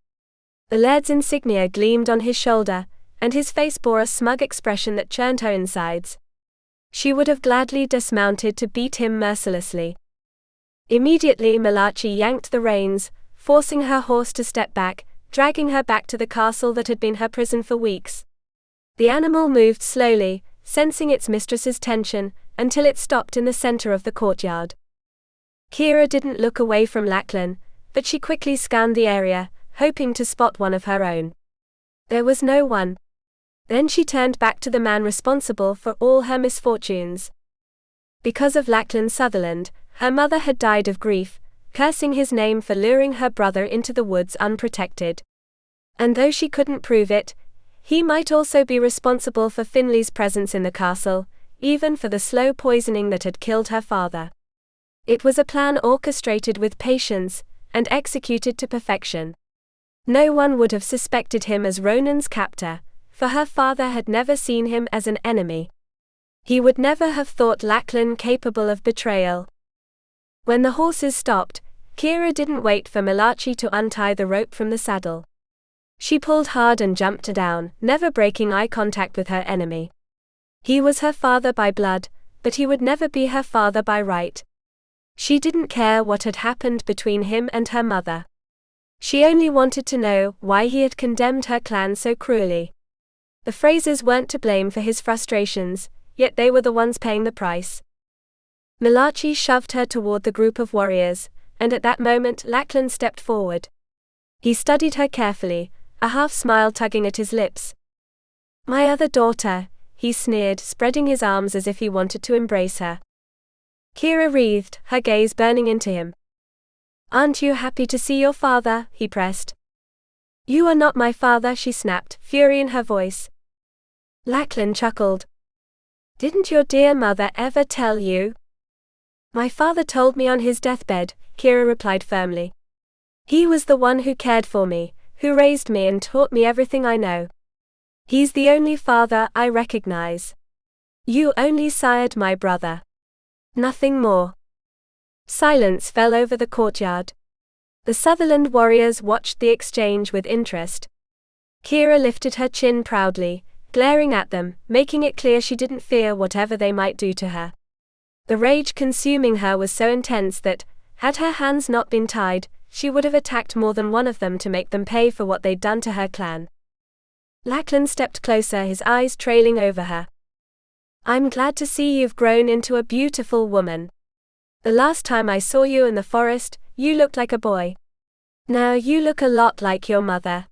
The laird's insignia gleamed on his shoulder, and his face bore a smug expression that churned her insides. She would have gladly dismounted to beat him mercilessly. Immediately Malachi yanked the reins, forcing her horse to step back, dragging her back to the castle that had been her prison for weeks. The animal moved slowly, sensing its mistress's tension, until it stopped in the center of the courtyard. Keira didn't look away from Lachlan, but she quickly scanned the area, hoping to spot one of her own. There was no one. Then she turned back to the man responsible for all her misfortunes. Because of Lachlan Sutherland, her mother had died of grief, cursing his name for luring her brother into the woods unprotected. And though she couldn't prove it, he might also be responsible for Finley's presence in the castle, even for the slow poisoning that had killed her father. It was a plan orchestrated with patience, and executed to perfection. No one would have suspected him as Ronan's captor, for her father had never seen him as an enemy. He would never have thought Lachlan capable of betrayal. When the horses stopped, Keira didn't wait for Malachi to untie the rope from the saddle. She pulled hard and jumped down, never breaking eye contact with her enemy. He was her father by blood, but he would never be her father by right. She didn't care what had happened between him and her mother. She only wanted to know why he had condemned her clan so cruelly. The Frasers weren't to blame for his frustrations, yet they were the ones paying the price. Malachi shoved her toward the group of warriors, and at that moment Lachlan stepped forward. He studied her carefully, a half-smile tugging at his lips. "My other daughter," he sneered, spreading his arms as if he wanted to embrace her. Keira wreathed, her gaze burning into him. "Aren't you happy to see your father?" he pressed. "You are not my father," she snapped, fury in her voice. Lachlan chuckled. "Didn't your dear mother ever tell you?" "My father told me on his deathbed," Keira replied firmly. "He was the one who cared for me, who raised me and taught me everything I know. He's the only father I recognize. You only sired my brother. Nothing more." Silence fell over the courtyard. The Sutherland warriors watched the exchange with interest. Keira lifted her chin proudly, glaring at them, making it clear she didn't fear whatever they might do to her. The rage consuming her was so intense that, had her hands not been tied, she would have attacked more than one of them to make them pay for what they'd done to her clan. Lachlan stepped closer, his eyes trailing over her. "I'm glad to see you've grown into a beautiful woman. The last time I saw you in the forest, you looked like a boy. Now you look a lot like your mother."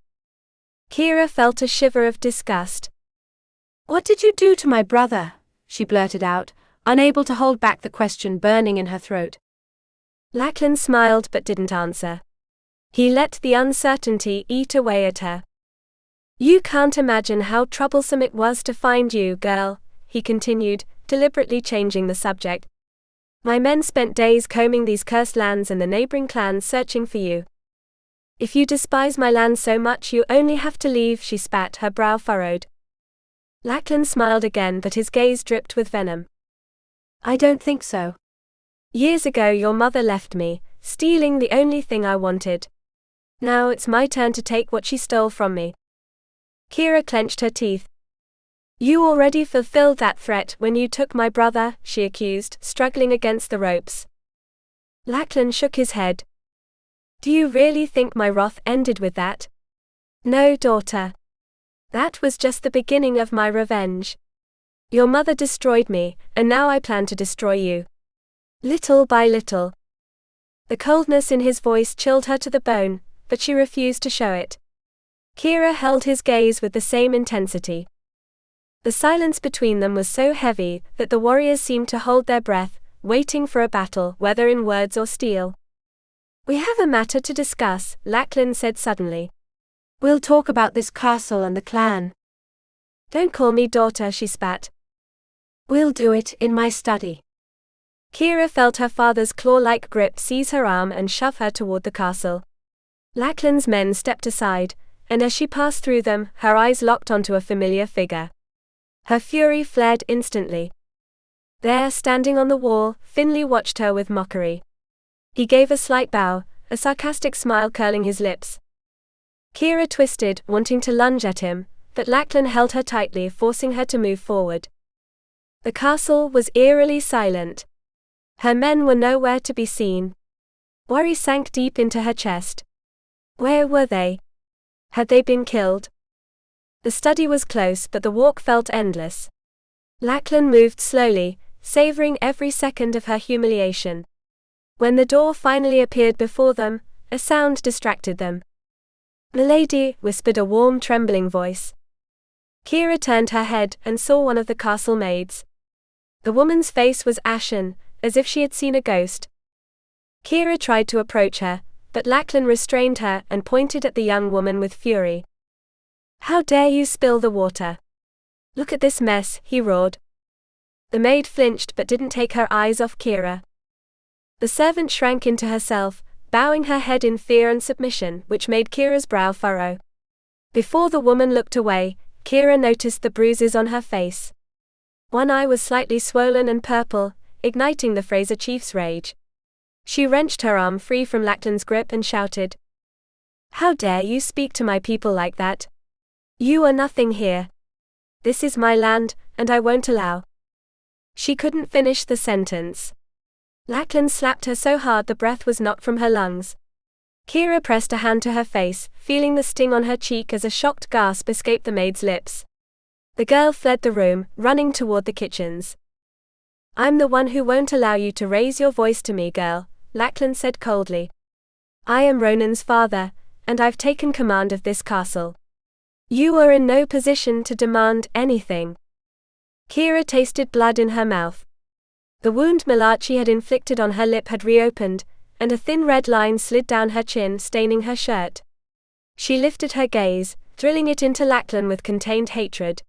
Keira felt a shiver of disgust. "What did you do to my brother?" she blurted out, unable to hold back the question burning in her throat. Lachlan smiled but didn't answer. He let the uncertainty eat away at her. "You can't imagine how troublesome it was to find you, girl," he continued, deliberately changing the subject. "My men spent days combing these cursed lands and the neighboring clans searching for you. If you despise my land so much you only have to leave," she spat, her brow furrowed. Lachlan smiled again but his gaze dripped with venom. "I don't think so. Years ago your mother left me, stealing the only thing I wanted. Now it's my turn to take what she stole from me. Keira clenched her teeth. You already fulfilled that threat when you took my brother, she accused, struggling against the ropes. Lachlan shook his head. Do you really think my wrath ended with that? No, daughter. That was just the beginning of my revenge. Your mother destroyed me, and now I plan to destroy you. Little by little. The coldness in his voice chilled her to the bone, but she refused to show it. Keira held his gaze with the same intensity. The silence between them was so heavy that the warriors seemed to hold their breath, waiting for a battle, whether in words or steel. We have a matter to discuss, Lachlan said suddenly. We'll talk about this castle and the clan. Don't call me daughter, she spat. We'll do it in my study. Keira felt her father's claw-like grip seize her arm and shove her toward the castle. Lachlan's men stepped aside, and as she passed through them, her eyes locked onto a familiar figure. Her fury flared instantly. There, standing on the wall, Finley watched her with mockery. He gave a slight bow, a sarcastic smile curling his lips. Keira twisted, wanting to lunge at him, but Lachlan held her tightly, forcing her to move forward. The castle was eerily silent. Her men were nowhere to be seen. Worry sank deep into her chest. Where were they? Had they been killed? The study was close, but the walk felt endless. Lachlan moved slowly, savoring every second of her humiliation. When the door finally appeared before them, a sound distracted them. "Milady," whispered a warm, trembling voice. Keira turned her head and saw one of the castle maids. The woman's face was ashen, as if she had seen a ghost. Keira tried to approach her, but Lachlan restrained her and pointed at the young woman with fury. "How dare you spill the water? Look at this mess," he roared. The maid flinched but didn't take her eyes off Keira. The servant shrank into herself, bowing her head in fear and submission, which made Kira's brow furrow. Before the woman looked away, Keira noticed the bruises on her face. One eye was slightly swollen and purple, igniting the Fraser chief's rage. She wrenched her arm free from Lachlan's grip and shouted, "How dare you speak to my people like that? You are nothing here. This is my land, and I won't allow." She couldn't finish the sentence. Lachlan slapped her so hard the breath was knocked from her lungs. Keira pressed a hand to her face, feeling the sting on her cheek as a shocked gasp escaped the maid's lips. The girl fled the room, running toward the kitchens. "I'm the one who won't allow you to raise your voice to me, girl," Lachlan said coldly. "I am Ronan's father, and I've taken command of this castle. You are in no position to demand anything." Keira tasted blood in her mouth. The wound Malachi had inflicted on her lip had reopened, and a thin red line slid down her chin, staining her shirt. She lifted her gaze, drilling it into Lachlan with contained hatred.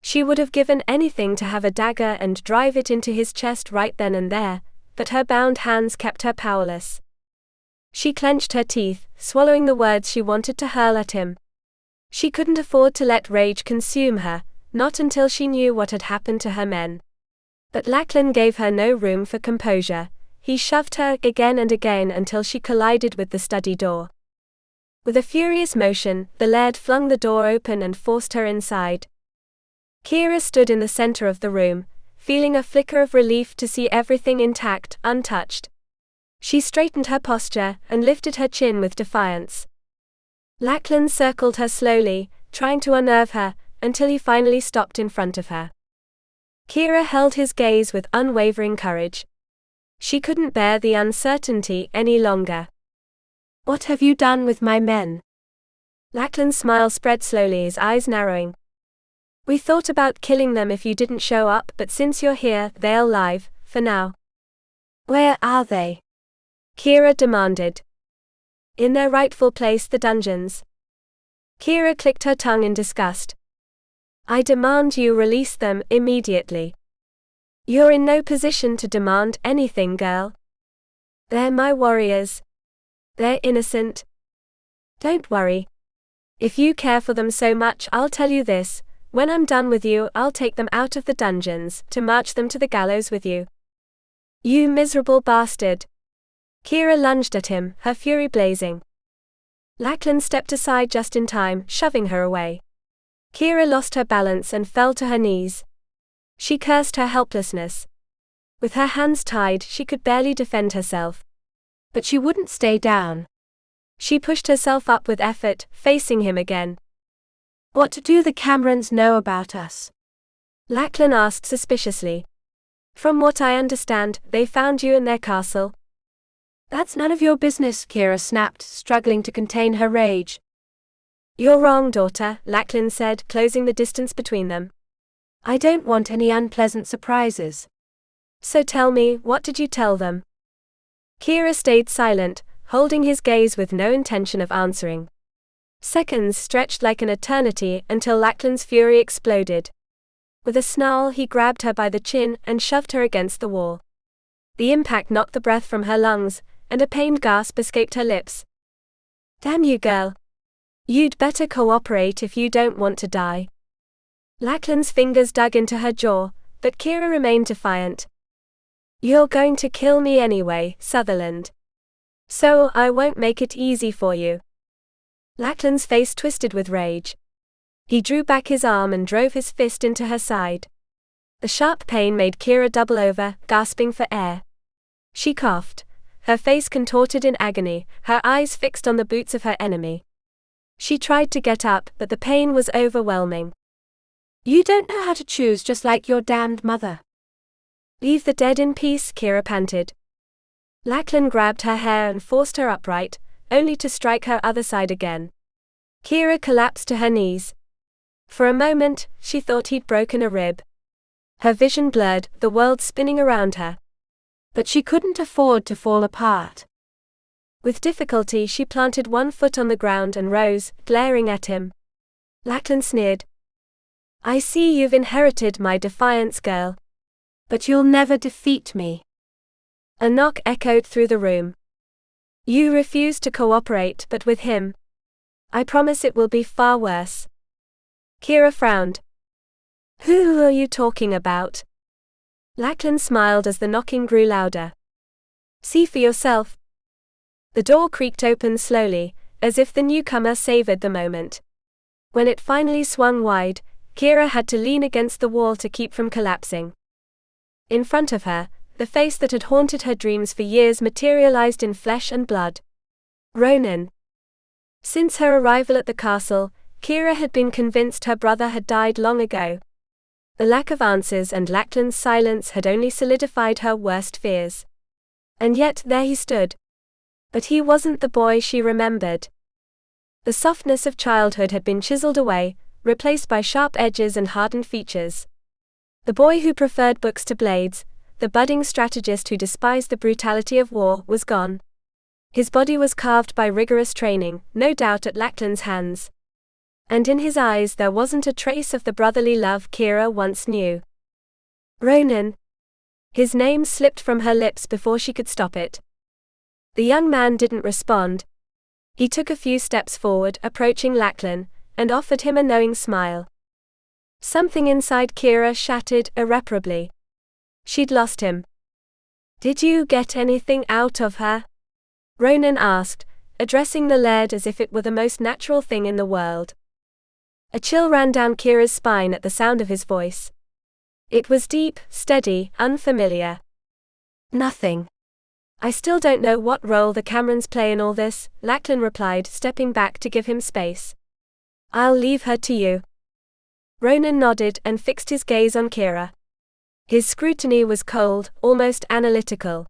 She would have given anything to have a dagger and drive it into his chest right then and there, but her bound hands kept her powerless. She clenched her teeth, swallowing the words she wanted to hurl at him. She couldn't afford to let rage consume her, not until she knew what had happened to her men. But Lachlan gave her no room for composure. He shoved her again and again until she collided with the study door. With a furious motion, the laird flung the door open and forced her inside. Keira stood in the center of the room, feeling a flicker of relief to see everything intact, untouched. She straightened her posture and lifted her chin with defiance. Lachlan circled her slowly, trying to unnerve her, until he finally stopped in front of her. Keira held his gaze with unwavering courage. She couldn't bear the uncertainty any longer. "What have you done with my men?" Lachlan's smile spread slowly, his eyes narrowing. "We thought about killing them if you didn't show up, but since you're here, they're alive, for now." "Where are they?" Keira demanded. "In their rightful place, the dungeons." Keira clicked her tongue in disgust. "I demand you release them immediately." "You're in no position to demand anything, girl. They're my warriors. They're innocent. Don't worry. If you care for them so much, I'll tell you this. When I'm done with you, I'll take them out of the dungeons, to march them to the gallows with you." "You miserable bastard." Keira lunged at him, her fury blazing. Lachlan stepped aside just in time, shoving her away. Keira lost her balance and fell to her knees. She cursed her helplessness. With her hands tied, she could barely defend herself. But she wouldn't stay down. She pushed herself up with effort, facing him again. What do the Camerons know about us? Lachlan asked suspiciously. From what I understand, they found you in their castle. That's none of your business, Keira snapped, struggling to contain her rage. You're wrong, daughter, Lachlan said, closing the distance between them. I don't want any unpleasant surprises. So tell me, what did you tell them? Keira stayed silent, holding his gaze with no intention of answering. Seconds stretched like an eternity until Lachlan's fury exploded. With a snarl, he grabbed her by the chin and shoved her against the wall. The impact knocked the breath from her lungs, and a pained gasp escaped her lips. Damn you, girl. You'd better cooperate if you don't want to die. Lachlan's fingers dug into her jaw, but Keira remained defiant. You're going to kill me anyway, Sutherland. So I won't make it easy for you. Lachlan's face twisted with rage. He drew back his arm and drove his fist into her side. The sharp pain made Keira double over, gasping for air. She coughed, her face contorted in agony, her eyes fixed on the boots of her enemy. She tried to get up, but the pain was overwhelming. You don't know how to choose, just like your damned mother. Leave the dead in peace, Keira panted. Lachlan grabbed her hair and forced her upright, only to strike her other side again. Keira collapsed to her knees. For a moment, she thought he'd broken a rib. Her vision blurred, the world spinning around her. But she couldn't afford to fall apart. With difficulty, she planted one foot on the ground and rose, glaring at him. Lachlan sneered. I see you've inherited my defiance, girl. But you'll never defeat me. A knock echoed through the room. You refuse to cooperate, but with him. I promise it will be far worse. Keira frowned. Who are you talking about? Lachlan smiled as the knocking grew louder. See for yourself. The door creaked open slowly, as if the newcomer savored the moment. When it finally swung wide, Keira had to lean against the wall to keep from collapsing. In front of her, the face that had haunted her dreams for years materialized in flesh and blood. Ronan. Since her arrival at the castle, Keira had been convinced her brother had died long ago. The lack of answers and Lachlan's silence had only solidified her worst fears. And yet there he stood. But he wasn't the boy she remembered. The softness of childhood had been chiseled away, replaced by sharp edges and hardened features. The boy who preferred books to blades, the budding strategist who despised the brutality of war, was gone. His body was carved by rigorous training, no doubt at Lachlan's hands. And in his eyes there wasn't a trace of the brotherly love Keira once knew. Ronan. His name slipped from her lips before she could stop it. The young man didn't respond. He took a few steps forward, approaching Lachlan, and offered him a knowing smile. Something inside Keira shattered irreparably. She'd lost him. Did you get anything out of her? Ronan asked, addressing the laird as if it were the most natural thing in the world. A chill ran down Keira's spine at the sound of his voice. It was deep, steady, unfamiliar. Nothing. I still don't know what role the Camerons play in all this, Lachlan replied, stepping back to give him space. I'll leave her to you. Ronan nodded and fixed his gaze on Keira. His scrutiny was cold, almost analytical.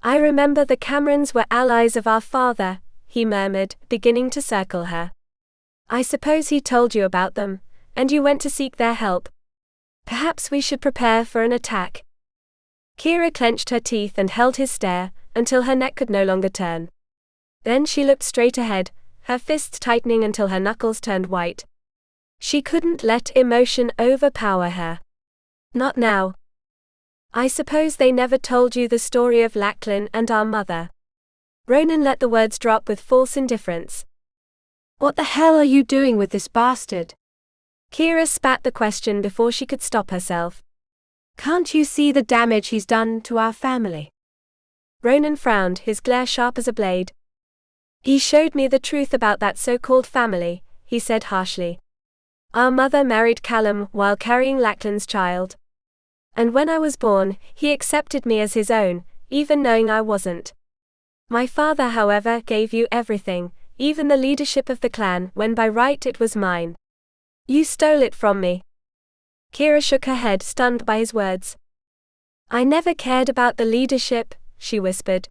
I remember the Camerons were allies of our father, he murmured, beginning to circle her. I suppose he told you about them, and you went to seek their help. Perhaps we should prepare for an attack. Keira clenched her teeth and held his stare, until her neck could no longer turn. Then she looked straight ahead, her fists tightening until her knuckles turned white. She couldn't let emotion overpower her. Not now. I suppose they never told you the story of Lachlan and our mother. Ronan let the words drop with false indifference. What the hell are you doing with this bastard? Keira spat the question before she could stop herself. Can't you see the damage he's done to our family? Ronan frowned, his glare sharp as a blade. He showed me the truth about that so-called family, he said harshly. Our mother married Callum while carrying Lachlan's child. And when I was born, he accepted me as his own, even knowing I wasn't. My father, however, gave you everything, even the leadership of the clan, when by right it was mine. You stole it from me. Keira shook her head, stunned by his words. I never cared about the leadership, she whispered.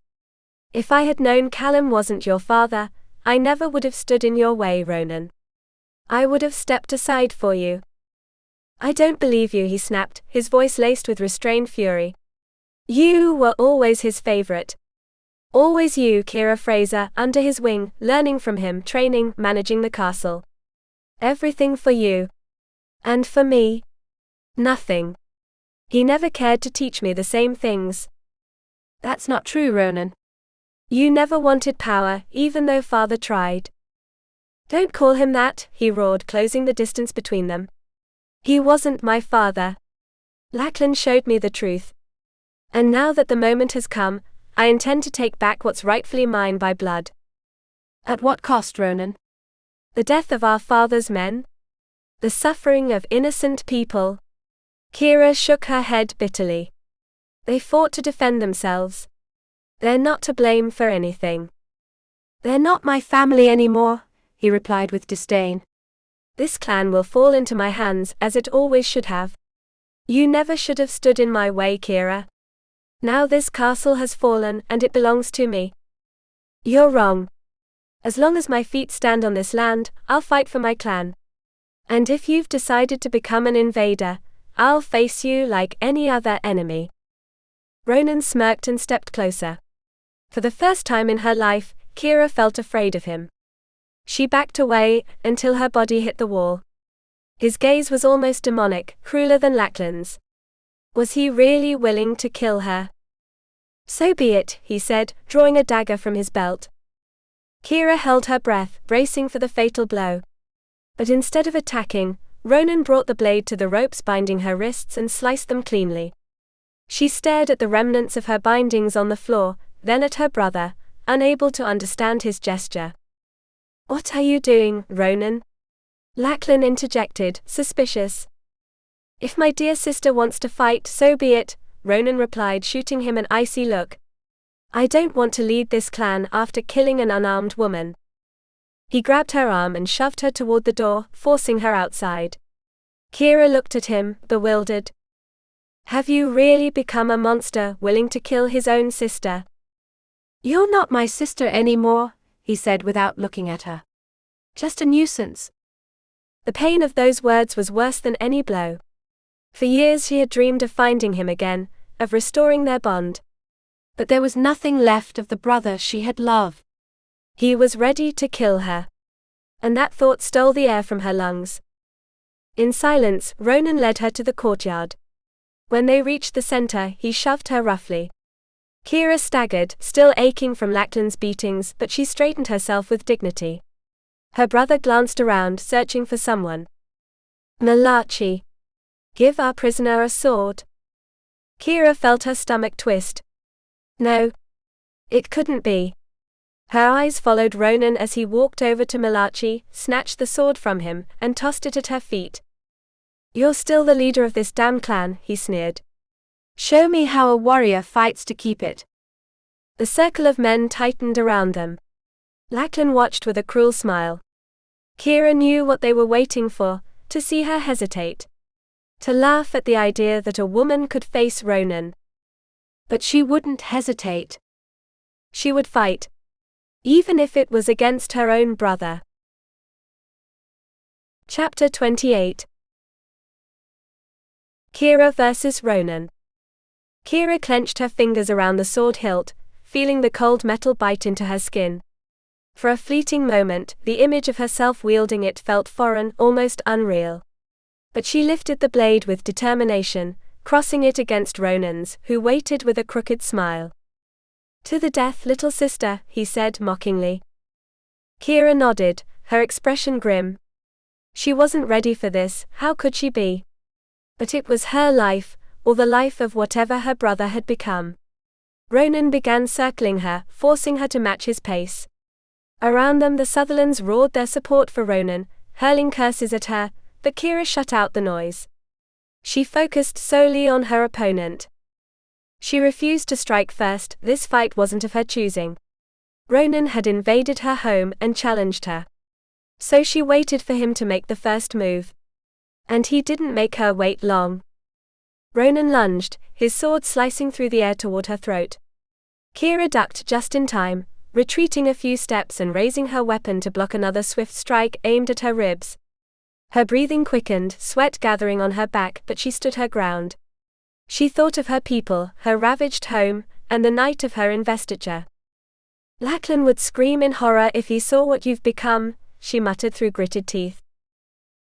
If I had known Callum wasn't your father, I never would have stood in your way, Ronan. I would have stepped aside for you. I don't believe you, he snapped, his voice laced with restrained fury. You were always his favorite. Always you, Keira Fraser, under his wing, learning from him, training, managing the castle. Everything for you. And for me? Nothing. He never cared to teach me the same things. That's not true, Ronan. You never wanted power, even though father tried. Don't call him that, he roared, closing the distance between them. He wasn't my father. Lachlan showed me the truth. And now that the moment has come, I intend to take back what's rightfully mine by blood. At what cost, Ronan? The death of our father's men? The suffering of innocent people? Keira shook her head bitterly. They fought to defend themselves. They're not to blame for anything. They're not my family anymore, he replied with disdain. This clan will fall into my hands, as it always should have. You never should have stood in my way, Keira. Now this castle has fallen, and it belongs to me. You're wrong. As long as my feet stand on this land, I'll fight for my clan. And if you've decided to become an invader, I'll face you like any other enemy. Ronan smirked and stepped closer. For the first time in her life, Keira felt afraid of him. She backed away, until her body hit the wall. His gaze was almost demonic, crueler than Lachlan's. Was he really willing to kill her? So be it, he said, drawing a dagger from his belt. Keira held her breath, bracing for the fatal blow. But instead of attacking, Ronan brought the blade to the ropes binding her wrists and sliced them cleanly. She stared at the remnants of her bindings on the floor, then at her brother, unable to understand his gesture. What are you doing, Ronan? Lachlan interjected, suspicious. If my dear sister wants to fight, so be it, Ronan replied, shooting him an icy look. I don't want to lead this clan after killing an unarmed woman. He grabbed her arm and shoved her toward the door, forcing her outside. Keira looked at him, bewildered. Have you really become a monster, willing to kill his own sister? You're not my sister anymore, he said without looking at her. Just a nuisance. The pain of those words was worse than any blow. For years she had dreamed of finding him again, of restoring their bond. But there was nothing left of the brother she had loved. He was ready to kill her. And that thought stole the air from her lungs. In silence, Ronan led her to the courtyard. When they reached the center, he shoved her roughly. Keira staggered, still aching from Lachlan's beatings, but she straightened herself with dignity. Her brother glanced around, searching for someone. Malachi. Give our prisoner a sword. Keira felt her stomach twist. No. It couldn't be. Her eyes followed Ronan as he walked over to Malachi, snatched the sword from him, and tossed it at her feet. You're still the leader of this damn clan, he sneered. Show me how a warrior fights to keep it. The circle of men tightened around them. Lachlan watched with a cruel smile. Keira knew what they were waiting for, to see her hesitate. To laugh at the idea that a woman could face Ronan. But she wouldn't hesitate. She would fight. Even if it was against her own brother. Chapter 28. Keira versus Ronan. Keira clenched her fingers around the sword hilt, feeling the cold metal bite into her skin. For a fleeting moment, the image of herself wielding it felt foreign, almost unreal. But she lifted the blade with determination, crossing it against Ronan's, who waited with a crooked smile. To the death, little sister, he said mockingly. Keira nodded, her expression grim. She wasn't ready for this, how could she be? But it was her life, or the life of whatever her brother had become. Ronan began circling her, forcing her to match his pace. Around them the Sutherlands roared their support for Ronan, hurling curses at her, but Keira shut out the noise. She focused solely on her opponent. She refused to strike first. This fight wasn't of her choosing. Ronan had invaded her home and challenged her. So she waited for him to make the first move. And he didn't make her wait long. Ronan lunged, his sword slicing through the air toward her throat. Keira ducked just in time, retreating a few steps and raising her weapon to block another swift strike aimed at her ribs. Her breathing quickened, sweat gathering on her back, but she stood her ground. She thought of her people, her ravaged home, and the night of her investiture. Lachlan would scream in horror if he saw what you've become, she muttered through gritted teeth.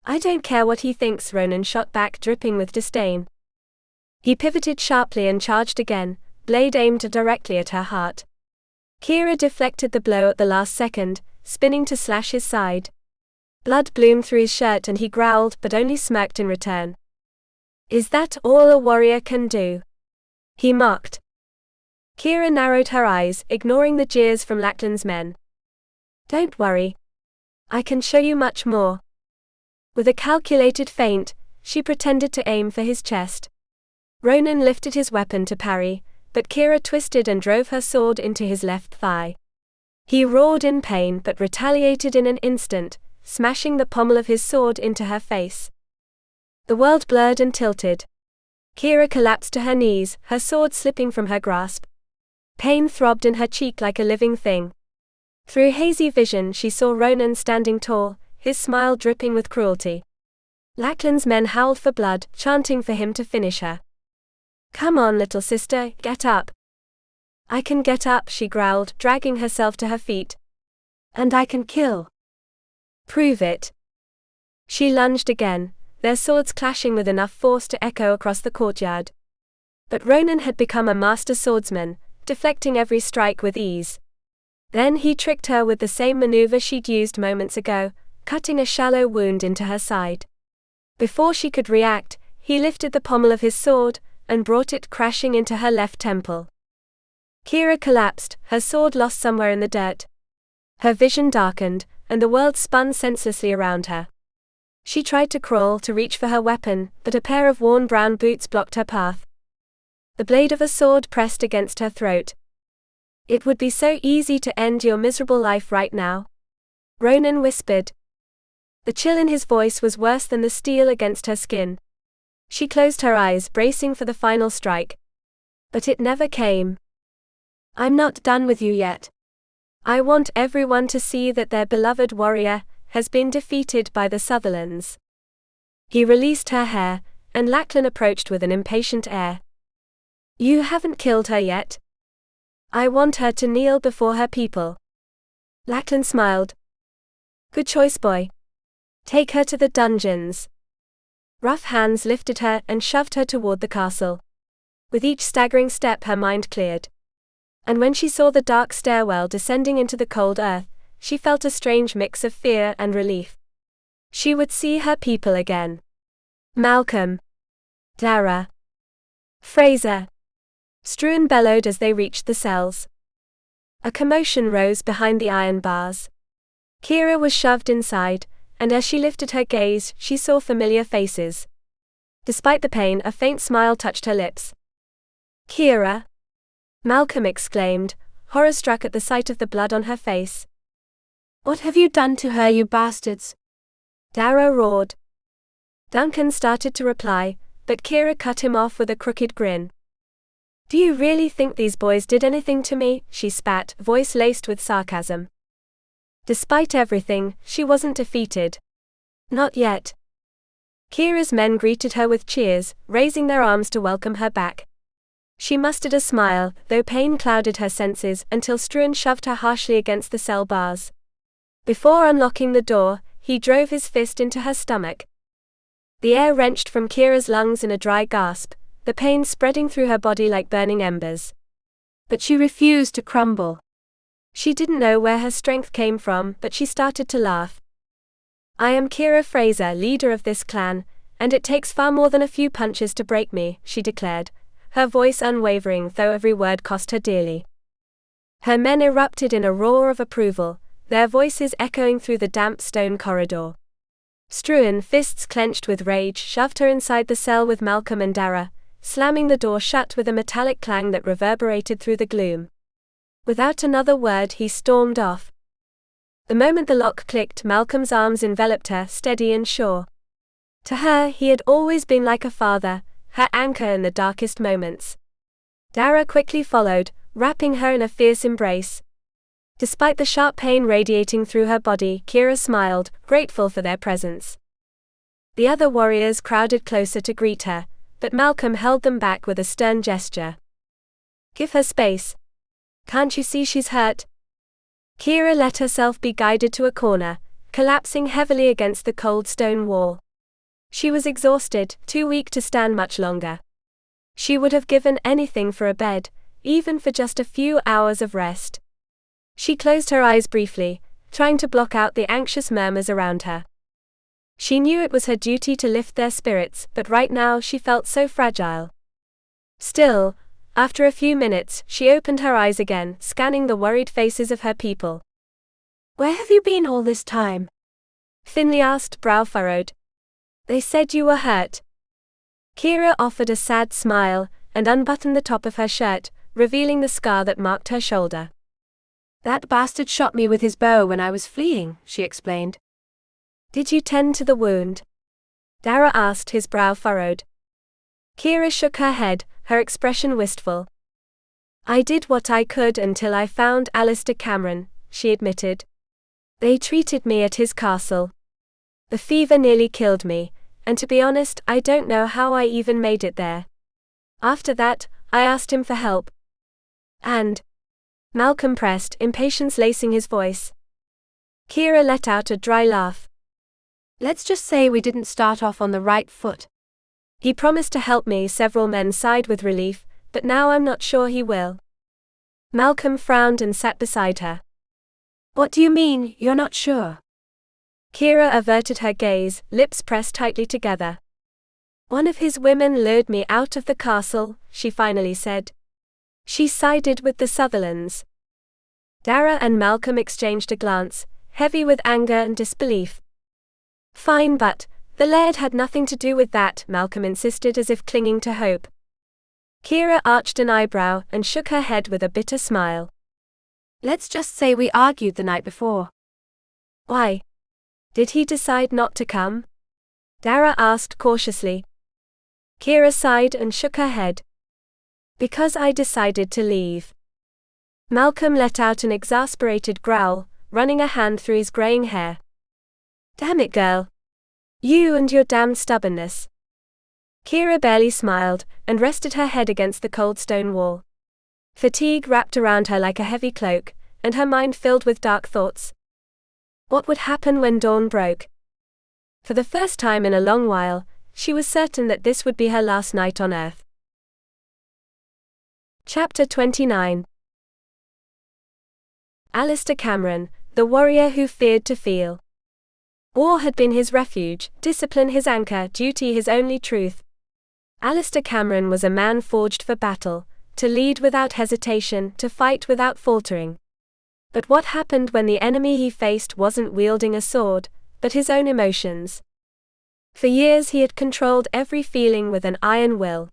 I don't care what he thinks, Ronan shot back, dripping with disdain. He pivoted sharply and charged again, blade aimed directly at her heart. Keira deflected the blow at the last second, spinning to slash his side. Blood bloomed through his shirt and he growled, but only smirked in return. Is that all a warrior can do? He mocked. Keira narrowed her eyes, ignoring the jeers from Lachlan's men. Don't worry. I can show you much more. With a calculated feint, she pretended to aim for his chest. Ronan lifted his weapon to parry, but Keira twisted and drove her sword into his left thigh. He roared in pain but retaliated in an instant, smashing the pommel of his sword into her face. The world blurred and tilted. Keira collapsed to her knees, her sword slipping from her grasp. Pain throbbed in her cheek like a living thing. Through hazy vision she saw Ronan standing tall, his smile dripping with cruelty. Lachlan's men howled for blood, chanting for him to finish her. Come on, little sister, get up. I can get up, she growled, dragging herself to her feet. And I can kill. Prove it. She lunged again, their swords clashing with enough force to echo across the courtyard. But Ronan had become a master swordsman, deflecting every strike with ease. Then he tricked her with the same maneuver she'd used moments ago, cutting a shallow wound into her side. Before she could react, he lifted the pommel of his sword and brought it crashing into her left temple. Keira collapsed, her sword lost somewhere in the dirt. Her vision darkened, and the world spun senselessly around her. She tried to crawl to reach for her weapon, but a pair of worn brown boots blocked her path. The blade of a sword pressed against her throat. It would be so easy to end your miserable life right now. Ronan whispered. The chill in his voice was worse than the steel against her skin. She closed her eyes, bracing for the final strike. But it never came. I'm not done with you yet. I want everyone to see that their beloved warrior has been defeated by the Sutherlands. He released her hair, and Lachlan approached with an impatient air. You haven't killed her yet. I want her to kneel before her people. Lachlan smiled. Good choice, boy. Take her to the dungeons. Rough hands lifted her and shoved her toward the castle. With each staggering step her mind cleared. And when she saw the dark stairwell descending into the cold earth, she felt a strange mix of fear and relief. She would see her people again. Malcolm. Dara. Fraser. Nyström bellowed as they reached the cells. A commotion rose behind the iron bars. Keira was shoved inside, and as she lifted her gaze, she saw familiar faces. Despite the pain, a faint smile touched her lips. Keira! Malcolm exclaimed, horror-struck at the sight of the blood on her face. What have you done to her, you bastards? Dara roared. Duncan started to reply, but Keira cut him off with a crooked grin. Do you really think these boys did anything to me? She spat, voice laced with sarcasm. Despite everything, she wasn't defeated. Not yet. Keira's men greeted her with cheers, raising their arms to welcome her back. She mustered a smile, though pain clouded her senses, until Nyström shoved her harshly against the cell bars. Before unlocking the door, he drove his fist into her stomach. The air wrenched from Keira's lungs in a dry gasp, the pain spreading through her body like burning embers. But she refused to crumble. She didn't know where her strength came from, but she started to laugh. I am Keira Fraser, leader of this clan, and it takes far more than a few punches to break me, she declared, her voice unwavering though every word cost her dearly. Her men erupted in a roar of approval, their voices echoing through the damp stone corridor. Nyström, fists clenched with rage, shoved her inside the cell with Malcolm and Dara, slamming the door shut with a metallic clang that reverberated through the gloom. Without another word, he stormed off. The moment the lock clicked, Malcolm's arms enveloped her, steady and sure. To her, he had always been like a father, her anchor in the darkest moments. Dara quickly followed, wrapping her in a fierce embrace. Despite the sharp pain radiating through her body, Keira smiled, grateful for their presence. The other warriors crowded closer to greet her, but Malcolm held them back with a stern gesture. "Give her space. Can't you see she's hurt?" Keira let herself be guided to a corner, collapsing heavily against the cold stone wall. She was exhausted, too weak to stand much longer. She would have given anything for a bed, even for just a few hours of rest. She closed her eyes briefly, trying to block out the anxious murmurs around her. She knew it was her duty to lift their spirits, but right now she felt so fragile. Still, after a few minutes, she opened her eyes again, scanning the worried faces of her people. "Where have you been all this time?" Finley asked, brow furrowed. "They said you were hurt." Keira offered a sad smile, and unbuttoned the top of her shirt, revealing the scar that marked her shoulder. "That bastard shot me with his bow when I was fleeing," she explained. "Did you tend to the wound?" Dara asked, his brow furrowed. Keira shook her head, her expression wistful. "I did what I could until I found Alistair Cameron," she admitted. "They treated me at his castle. The fever nearly killed me, and to be honest, I don't know how I even made it there. After that, I asked him for help. And..." Malcolm pressed, impatience lacing his voice. Keira let out a dry laugh. "Let's just say we didn't start off on the right foot." "He promised to help me," several men sighed with relief, "but now I'm not sure he will." Malcolm frowned and sat beside her. "What do you mean, you're not sure?" Keira averted her gaze, lips pressed tightly together. "One of his women lured me out of the castle," she finally said. "She sided with the Sutherlands." Dara and Malcolm exchanged a glance, heavy with anger and disbelief. "Fine, but the laird had nothing to do with that," Malcolm insisted, as if clinging to hope. Keira arched an eyebrow and shook her head with a bitter smile. "Let's just say we argued the night before." "Why? Did he decide not to come?" Dara asked cautiously. Keira sighed and shook her head. "Because I decided to leave." Malcolm let out an exasperated growl, running a hand through his graying hair. "Damn it, girl. You and your damned stubbornness." Keira barely smiled, and rested her head against the cold stone wall. Fatigue wrapped around her like a heavy cloak, and her mind filled with dark thoughts. What would happen when dawn broke? For the first time in a long while, she was certain that this would be her last night on Earth. Chapter 29. Alistair Cameron, the warrior who feared to feel. War had been his refuge, discipline his anchor, duty his only truth. Alistair Cameron was a man forged for battle, to lead without hesitation, to fight without faltering. But what happened when the enemy he faced wasn't wielding a sword, but his own emotions? For years he had controlled every feeling with an iron will.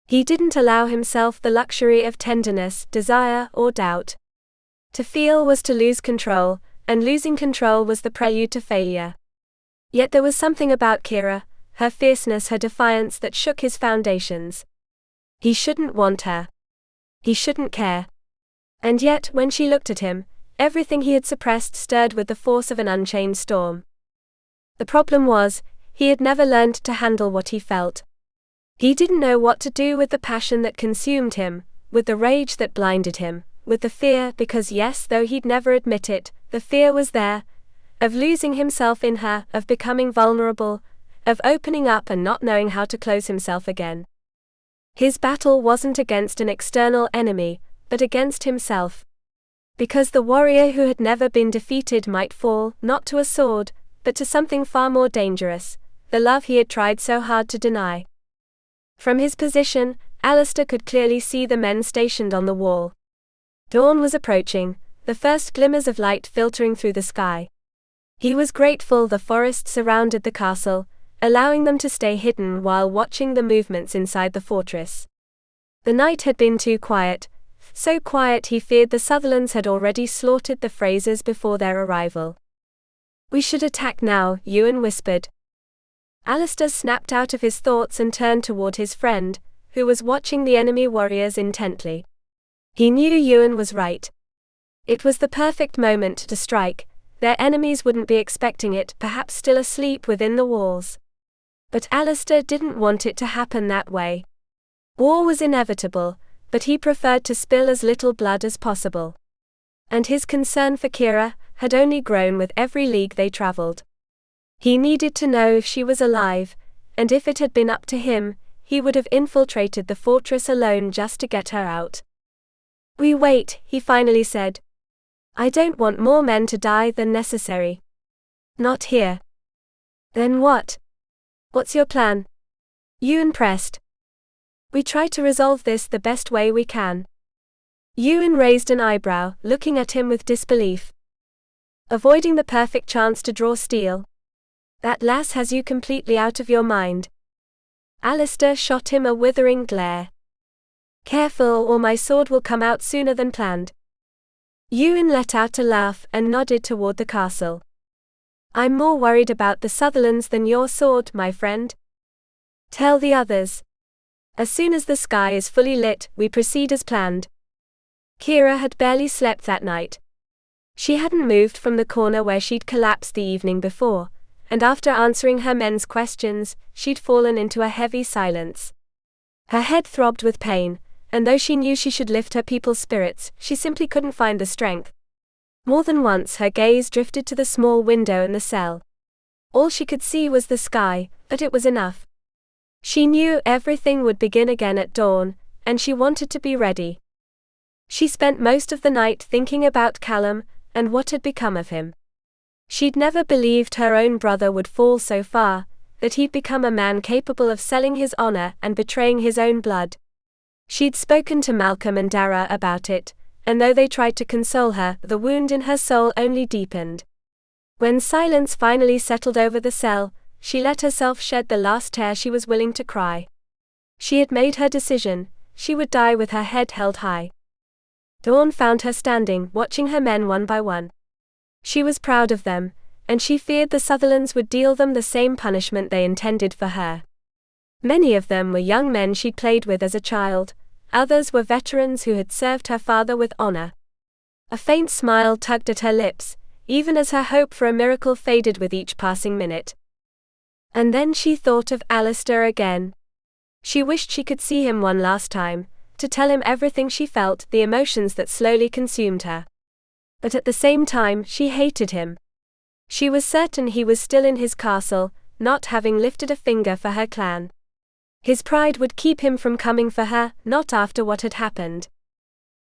He didn't allow himself the luxury of tenderness, desire, or doubt. To feel was to lose control, and losing control was the prelude to failure. Yet there was something about Keira, her fierceness, her defiance, that shook his foundations. He shouldn't want her. He shouldn't care. And yet, when she looked at him, everything he had suppressed stirred with the force of an unchained storm. The problem was, he had never learned to handle what he felt. He didn't know what to do with the passion that consumed him, with the rage that blinded him, with the fear, because yes, though he'd never admit it, the fear was there, of losing himself in her, of becoming vulnerable, of opening up and not knowing how to close himself again. His battle wasn't against an external enemy, but against himself. Because the warrior who had never been defeated might fall, not to a sword, but to something far more dangerous, the love he had tried so hard to deny. From his position, Alistair could clearly see the men stationed on the wall. Dawn was approaching, the first glimmers of light filtering through the sky. He was grateful the forest surrounded the castle, allowing them to stay hidden while watching the movements inside the fortress. The night had been too quiet, so quiet he feared the Sutherlands had already slaughtered the Frasers before their arrival. "We should attack now," Ewan whispered. Alistair snapped out of his thoughts and turned toward his friend, who was watching the enemy warriors intently. He knew Ewan was right. It was the perfect moment to strike. Their enemies wouldn't be expecting it, perhaps still asleep within the walls. But Alistair didn't want it to happen that way. War was inevitable, but he preferred to spill as little blood as possible. And his concern for Keira had only grown with every league they traveled. He needed to know if she was alive, and if it had been up to him, he would have infiltrated the fortress alone just to get her out. "We wait," he finally said. "I don't want more men to die than necessary." "Not here." "Then what? What's your plan?" Ewan pressed. "We try to resolve this the best way we can." Ewan raised an eyebrow, looking at him with disbelief. "Avoiding the perfect chance to draw steel? That lass has you completely out of your mind." Alistair shot him a withering glare. "Careful, or my sword will come out sooner than planned." Ewan let out a laugh and nodded toward the castle. "I'm more worried about the Sutherlands than your sword, my friend. Tell the others. As soon as the sky is fully lit, we proceed as planned." Keira had barely slept that night. She hadn't moved from the corner where she'd collapsed the evening before, and after answering her men's questions, she'd fallen into a heavy silence. Her head throbbed with pain, and though she knew she should lift her people's spirits, she simply couldn't find the strength. More than once her gaze drifted to the small window in the cell. All she could see was the sky, but it was enough. She knew everything would begin again at dawn, and she wanted to be ready. She spent most of the night thinking about Callum, and what had become of him. She'd never believed her own brother would fall so far, that he'd become a man capable of selling his honor and betraying his own blood. She'd spoken to Malcolm and Dara about it, and though they tried to console her, the wound in her soul only deepened. When silence finally settled over the cell, she let herself shed the last tear she was willing to cry. She had made her decision. She would die with her head held high. Dawn found her standing, watching her men one by one. She was proud of them, and she feared the Sutherlands would deal them the same punishment they intended for her. Many of them were young men she'd played with as a child, others were veterans who had served her father with honor. A faint smile tugged at her lips, even as her hope for a miracle faded with each passing minute. And then she thought of Alistair again. She wished she could see him one last time, to tell him everything she felt, the emotions that slowly consumed her. But at the same time, she hated him. She was certain he was still in his castle, not having lifted a finger for her clan. His pride would keep him from coming for her, not after what had happened.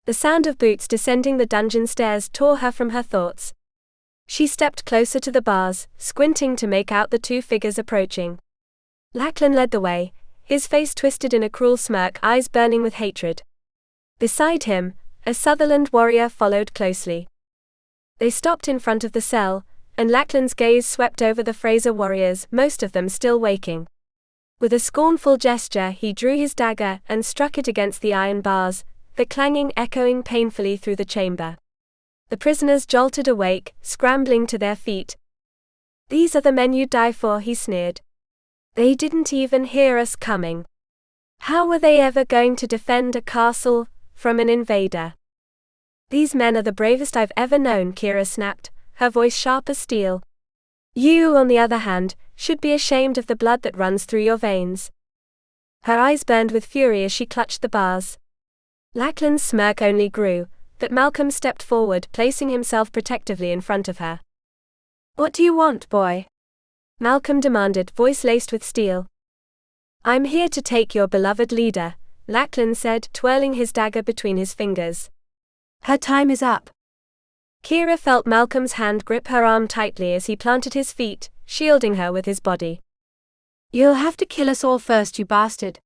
The sound of boots descending the dungeon stairs tore her from her thoughts. She stepped closer to the bars, squinting to make out the two figures approaching. Lachlan led the way, his face twisted in a cruel smirk, eyes burning with hatred. Beside him, a Sutherland warrior followed closely. They stopped in front of the cell, and Lachlan's gaze swept over the Fraser warriors, most of them still waking. With a scornful gesture, he drew his dagger and struck it against the iron bars, the clanging echoing painfully through the chamber. The prisoners jolted awake, scrambling to their feet. "These are the men you die for," he sneered. "They didn't even hear us coming. How were they ever going to defend a castle from an invader?" "These men are the bravest I've ever known," Keira snapped, her voice sharp as steel. "You, on the other hand, should be ashamed of the blood that runs through your veins." Her eyes burned with fury as she clutched the bars. Lachlan's smirk only grew, but Malcolm stepped forward, placing himself protectively in front of her. "What do you want, boy?" Malcolm demanded, voice laced with steel. "I'm here to take your beloved leader," Lachlan said, twirling his dagger between his fingers. "Her time is up." Keira felt Malcolm's hand grip her arm tightly as he planted his feet, shielding her with his body. "You'll have to kill us all first, you bastard."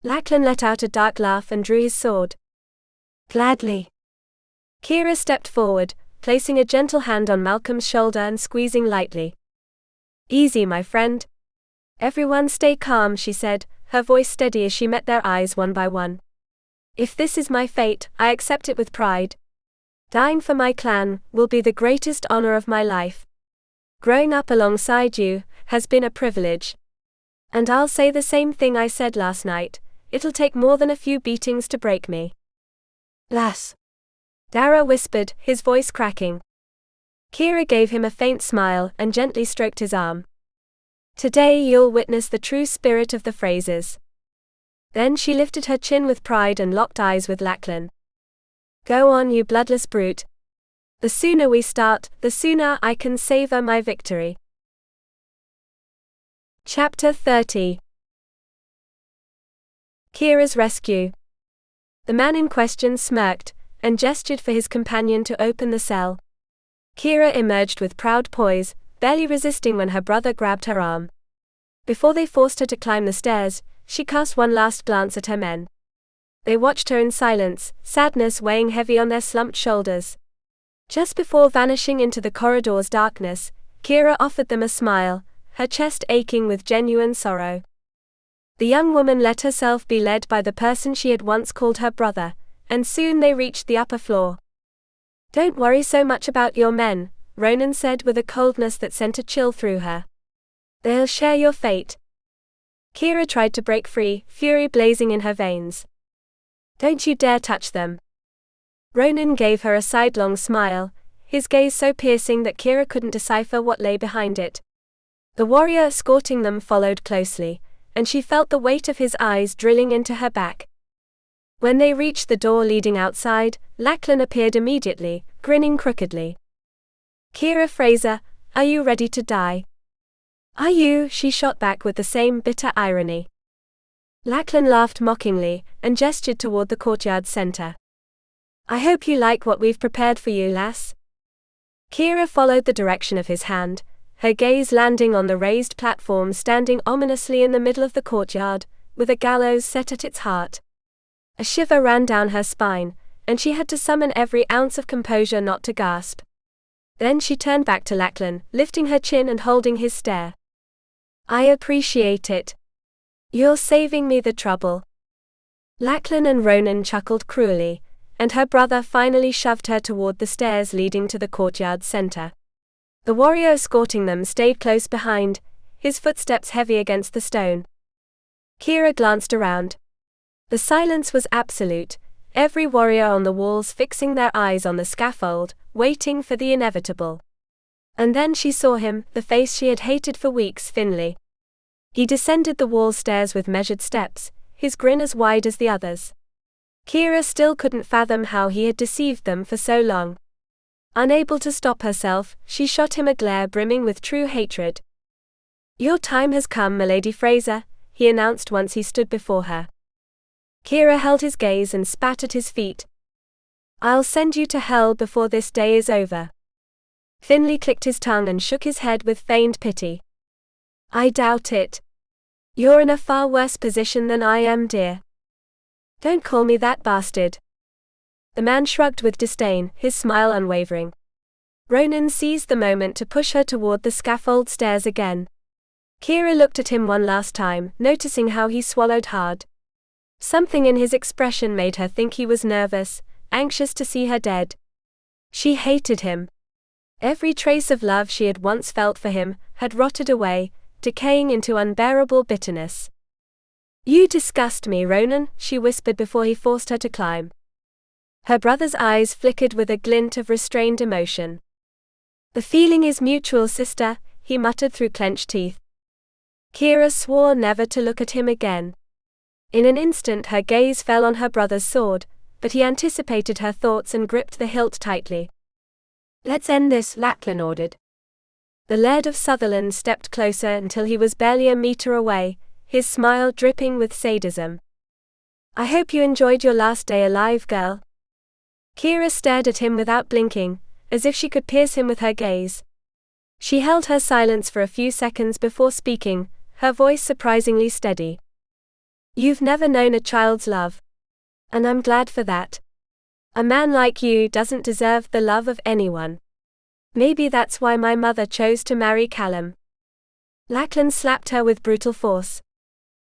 Lachlan let out a dark laugh and drew his sword. "Gladly." Keira stepped forward, placing a gentle hand on Malcolm's shoulder and squeezing lightly. "Easy, my friend. Everyone stay calm," she said, her voice steady as she met their eyes one by one. "If this is my fate, I accept it with pride. Dying for my clan will be the greatest honor of my life. Growing up alongside you has been a privilege. And I'll say the same thing I said last night, it'll take more than a few beatings to break me." "Lass," Dara whispered, his voice cracking. Keira gave him a faint smile and gently stroked his arm. "Today you'll witness the true spirit of the Frasers." Then she lifted her chin with pride and locked eyes with Lachlan. "Go on, you bloodless brute. The sooner we start, the sooner I can savor my victory." Chapter 30. Keira's rescue. The man in question smirked and gestured for his companion to open the cell. Keira emerged with proud poise, barely resisting when her brother grabbed her arm. Before they forced her to climb the stairs, she cast one last glance at her men. They watched her in silence, sadness weighing heavy on their slumped shoulders. Just before vanishing into the corridor's darkness, Keira offered them a smile, her chest aching with genuine sorrow. The young woman let herself be led by the person she had once called her brother, and soon they reached the upper floor. "Don't worry so much about your men," Ronan said with a coldness that sent a chill through her. "They'll share your fate." Keira tried to break free, fury blazing in her veins. "Don't you dare touch them." Ronan gave her a sidelong smile, his gaze so piercing that Keira couldn't decipher what lay behind it. The warrior escorting them followed closely, and she felt the weight of his eyes drilling into her back. When they reached the door leading outside, Lachlan appeared immediately, grinning crookedly. "Keira Fraser, are you ready to die?" "Are you?" she shot back with the same bitter irony. Lachlan laughed mockingly, and gestured toward the courtyard's center. "I hope you like what we've prepared for you, lass." Keira followed the direction of his hand, her gaze landing on the raised platform standing ominously in the middle of the courtyard, with a gallows set at its heart. A shiver ran down her spine, and she had to summon every ounce of composure not to gasp. Then she turned back to Lachlan, lifting her chin and holding his stare. "I appreciate it. You're saving me the trouble." Lachlan and Ronan chuckled cruelly, and her brother finally shoved her toward the stairs leading to the courtyard's center. The warrior escorting them stayed close behind, his footsteps heavy against the stone. Keira glanced around. The silence was absolute, every warrior on the walls fixing their eyes on the scaffold, waiting for the inevitable. And then she saw him, the face she had hated for weeks, Finley. He descended the wall stairs with measured steps, his grin as wide as the others. Keira still couldn't fathom how he had deceived them for so long. Unable to stop herself, she shot him a glare brimming with true hatred. "Your time has come, Milady Fraser," he announced once he stood before her. Keira held his gaze and spat at his feet. "I'll send you to hell before this day is over." Finley clicked his tongue and shook his head with feigned pity. "I doubt it. You're in a far worse position than I am, dear." "Don't call me that bastard." The man shrugged with disdain, his smile unwavering. Ronan seized the moment to push her toward the scaffold stairs again. Keira looked at him one last time, noticing how he swallowed hard. Something in his expression made her think he was nervous, anxious to see her dead. She hated him. Every trace of love she had once felt for him had rotted away, decaying into unbearable bitterness. "You disgust me, Ronan," she whispered before he forced her to climb. Her brother's eyes flickered with a glint of restrained emotion. "The feeling is mutual, sister," he muttered through clenched teeth. Keira swore never to look at him again. In an instant her gaze fell on her brother's sword, but he anticipated her thoughts and gripped the hilt tightly. "Let's end this," Lachlan ordered. The laird of Sutherlands stepped closer until he was barely a meter away, his smile dripping with sadism. "I hope you enjoyed your last day alive, girl." Keira stared at him without blinking, as if she could pierce him with her gaze. She held her silence for a few seconds before speaking, her voice surprisingly steady. "You've never known a child's love. And I'm glad for that. A man like you doesn't deserve the love of anyone. Maybe that's why my mother chose to marry Callum. Lachlan slapped her with brutal force.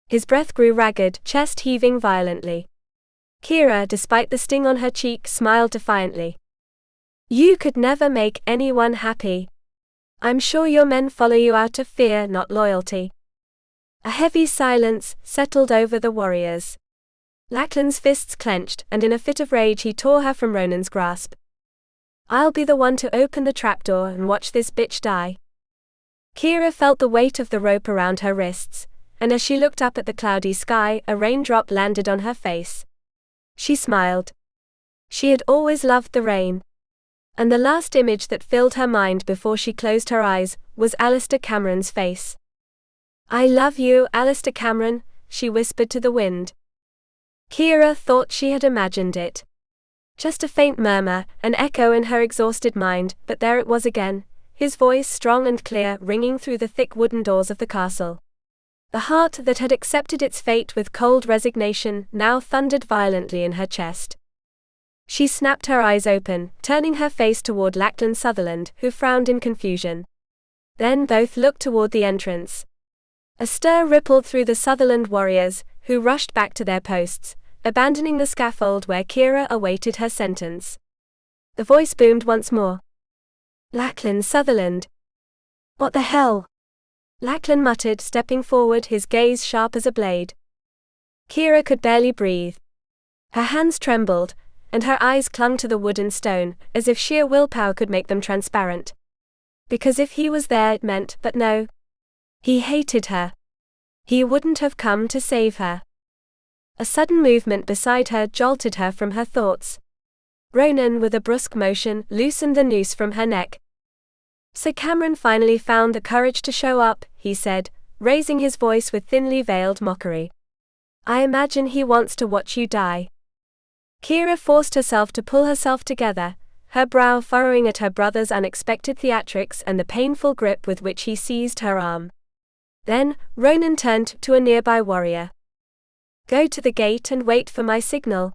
His breath grew ragged, chest heaving violently. Keira, despite the sting on her cheek, smiled defiantly. You could never make anyone happy. I'm sure your men follow you out of fear, not loyalty. A heavy silence settled over the warriors. Lachlan's fists clenched, and in a fit of rage he tore her from Ronan's grasp. I'll be the one to open the trapdoor and watch this bitch die. Keira felt the weight of the rope around her wrists, and as she looked up at the cloudy sky, a raindrop landed on her face. She smiled. She had always loved the rain. And the last image that filled her mind before she closed her eyes was Alistair Cameron's face. I love you, Alistair Cameron, she whispered to the wind. Keira thought she had imagined it. Just a faint murmur, an echo in her exhausted mind, but there it was again, his voice strong and clear, ringing through the thick wooden doors of the castle. The heart that had accepted its fate with cold resignation now thundered violently in her chest. She snapped her eyes open, turning her face toward Lachlan Sutherland, who frowned in confusion. Then both looked toward the entrance. A stir rippled through the Sutherland warriors, who rushed back to their posts, abandoning the scaffold where Keira awaited her sentence. The voice boomed once more. Lachlan Sutherland. What the hell? Lachlan muttered, stepping forward, his gaze sharp as a blade. Keira could barely breathe. Her hands trembled, and her eyes clung to the wood and stone, as if sheer willpower could make them transparent. Because if he was there it meant, but no. He hated her. He wouldn't have come to save her. A sudden movement beside her jolted her from her thoughts. Ronan, with a brusque motion, loosened the noose from her neck. So Cameron finally found the courage to show up, he said, raising his voice with thinly veiled mockery. I imagine he wants to watch you die. Keira forced herself to pull herself together, her brow furrowing at her brother's unexpected theatrics and the painful grip with which he seized her arm. Then, Ronan turned to a nearby warrior. Go to the gate and wait for my signal.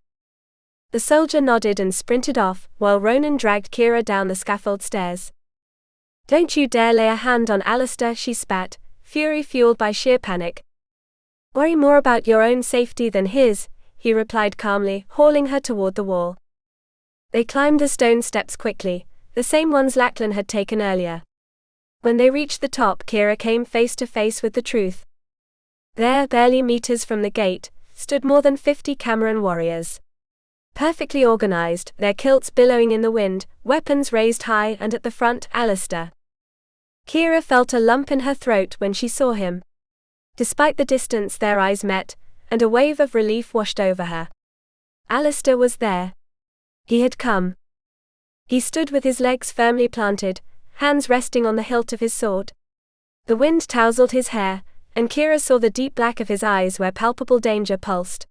The soldier nodded and sprinted off, while Ronan dragged Keira down the scaffold stairs. Don't you dare lay a hand on Alistair, she spat, fury fueled by sheer panic. Worry more about your own safety than his, he replied calmly, hauling her toward the wall. They climbed the stone steps quickly, the same ones Lachlan had taken earlier. When they reached the top, Keira came face to face with the truth. There, barely meters from the gate, stood more than 50 Cameron warriors. Perfectly organized, their kilts billowing in the wind, weapons raised high, and at the front, Alistair. Keira felt a lump in her throat when she saw him. Despite the distance, their eyes met, and a wave of relief washed over her. Alistair was there. He had come. He stood with his legs firmly planted, hands resting on the hilt of his sword. The wind tousled his hair, and Keira saw the deep black of his eyes where palpable danger pulsed.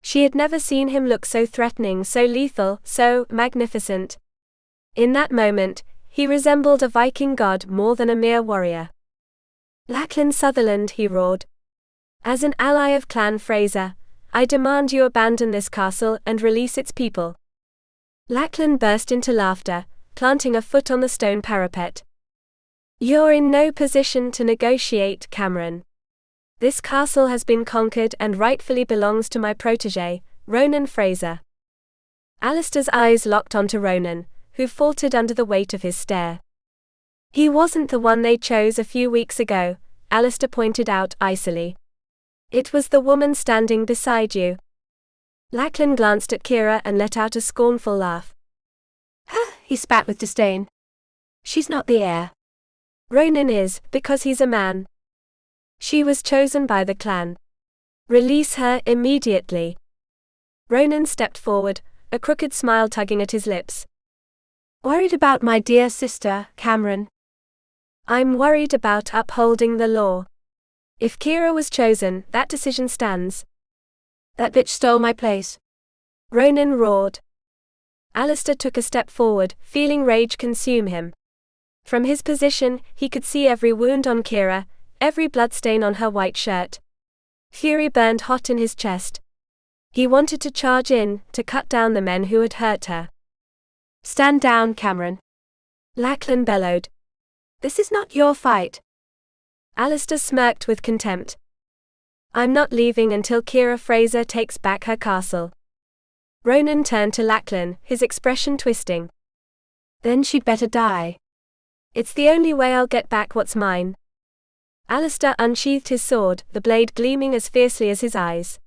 She had never seen him look so threatening, so lethal, so magnificent. In that moment, he resembled a Viking god more than a mere warrior. Lachlan Sutherland, he roared. As an ally of Clan Fraser, I demand you abandon this castle and release its people. Lachlan burst into laughter, planting a foot on the stone parapet. You're in no position to negotiate, Cameron. This castle has been conquered and rightfully belongs to my protégé, Ronan Fraser. Alistair's eyes locked onto Ronan, who faltered under the weight of his stare. He wasn't the one they chose a few weeks ago, Alistair pointed out icily. It was the woman standing beside you. Lachlan glanced at Keira and let out a scornful laugh. Ha! He spat with disdain. She's not the heir. Ronan is, because he's a man. She was chosen by the clan. Release her immediately. Ronan stepped forward, a crooked smile tugging at his lips. Worried about my dear sister, Cameron? I'm worried about upholding the law. If Keira was chosen, that decision stands. That bitch stole my place. Ronan roared. Alistair took a step forward, feeling rage consume him. From his position, he could see every wound on Keira, every bloodstain on her white shirt. Fury burned hot in his chest. He wanted to charge in, to cut down the men who had hurt her. Stand down, Cameron, Lachlan bellowed. this is not your fight. Alistair smirked with contempt. I'm not leaving until Keira Fraser takes back her castle. Ronan turned to Lachlan, his expression twisting. Then she'd better die. It's the only way I'll get back what's mine. Alistair unsheathed his sword, the blade gleaming as fiercely as his eyes.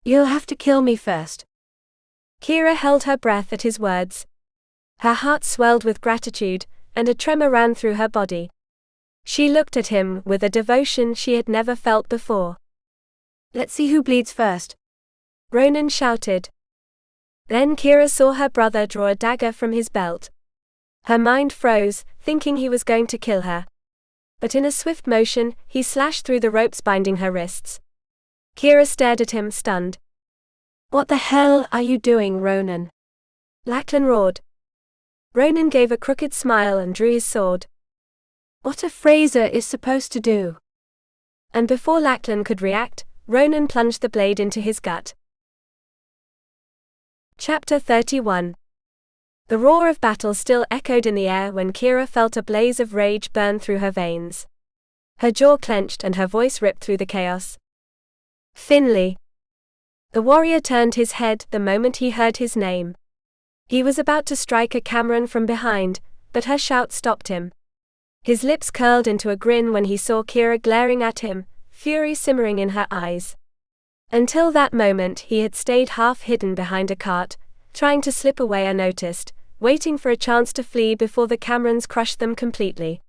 You'll have to kill me first. Keira held her breath at his words. Her heart swelled with gratitude, and a tremor ran through her body. She looked at him with a devotion she had never felt before. Let's see who bleeds first, Ronan shouted. Then Keira saw her brother draw a dagger from his belt. Her mind froze, thinking he was going to kill her. But in a swift motion, he slashed through the ropes binding her wrists. Keira stared at him, stunned. What the hell are you doing, Ronan? Lachlan roared. Ronan gave a crooked smile and drew his sword. What a Fraser is supposed to do. And before Lachlan could react, Ronan plunged the blade into his gut. Chapter 31. The roar of battle still echoed in the air when Keira felt a blaze of rage burn through her veins. Her jaw clenched and her voice ripped through the chaos. Finley. The warrior turned his head the moment he heard his name. He was about to strike at Cameron from behind, but her shout stopped him. His lips curled into a grin when he saw Keira glaring at him, fury simmering in her eyes. Until that moment he had stayed half hidden behind a cart, trying to slip away unnoticed, waiting for a chance to flee before the Camerons crushed them completely.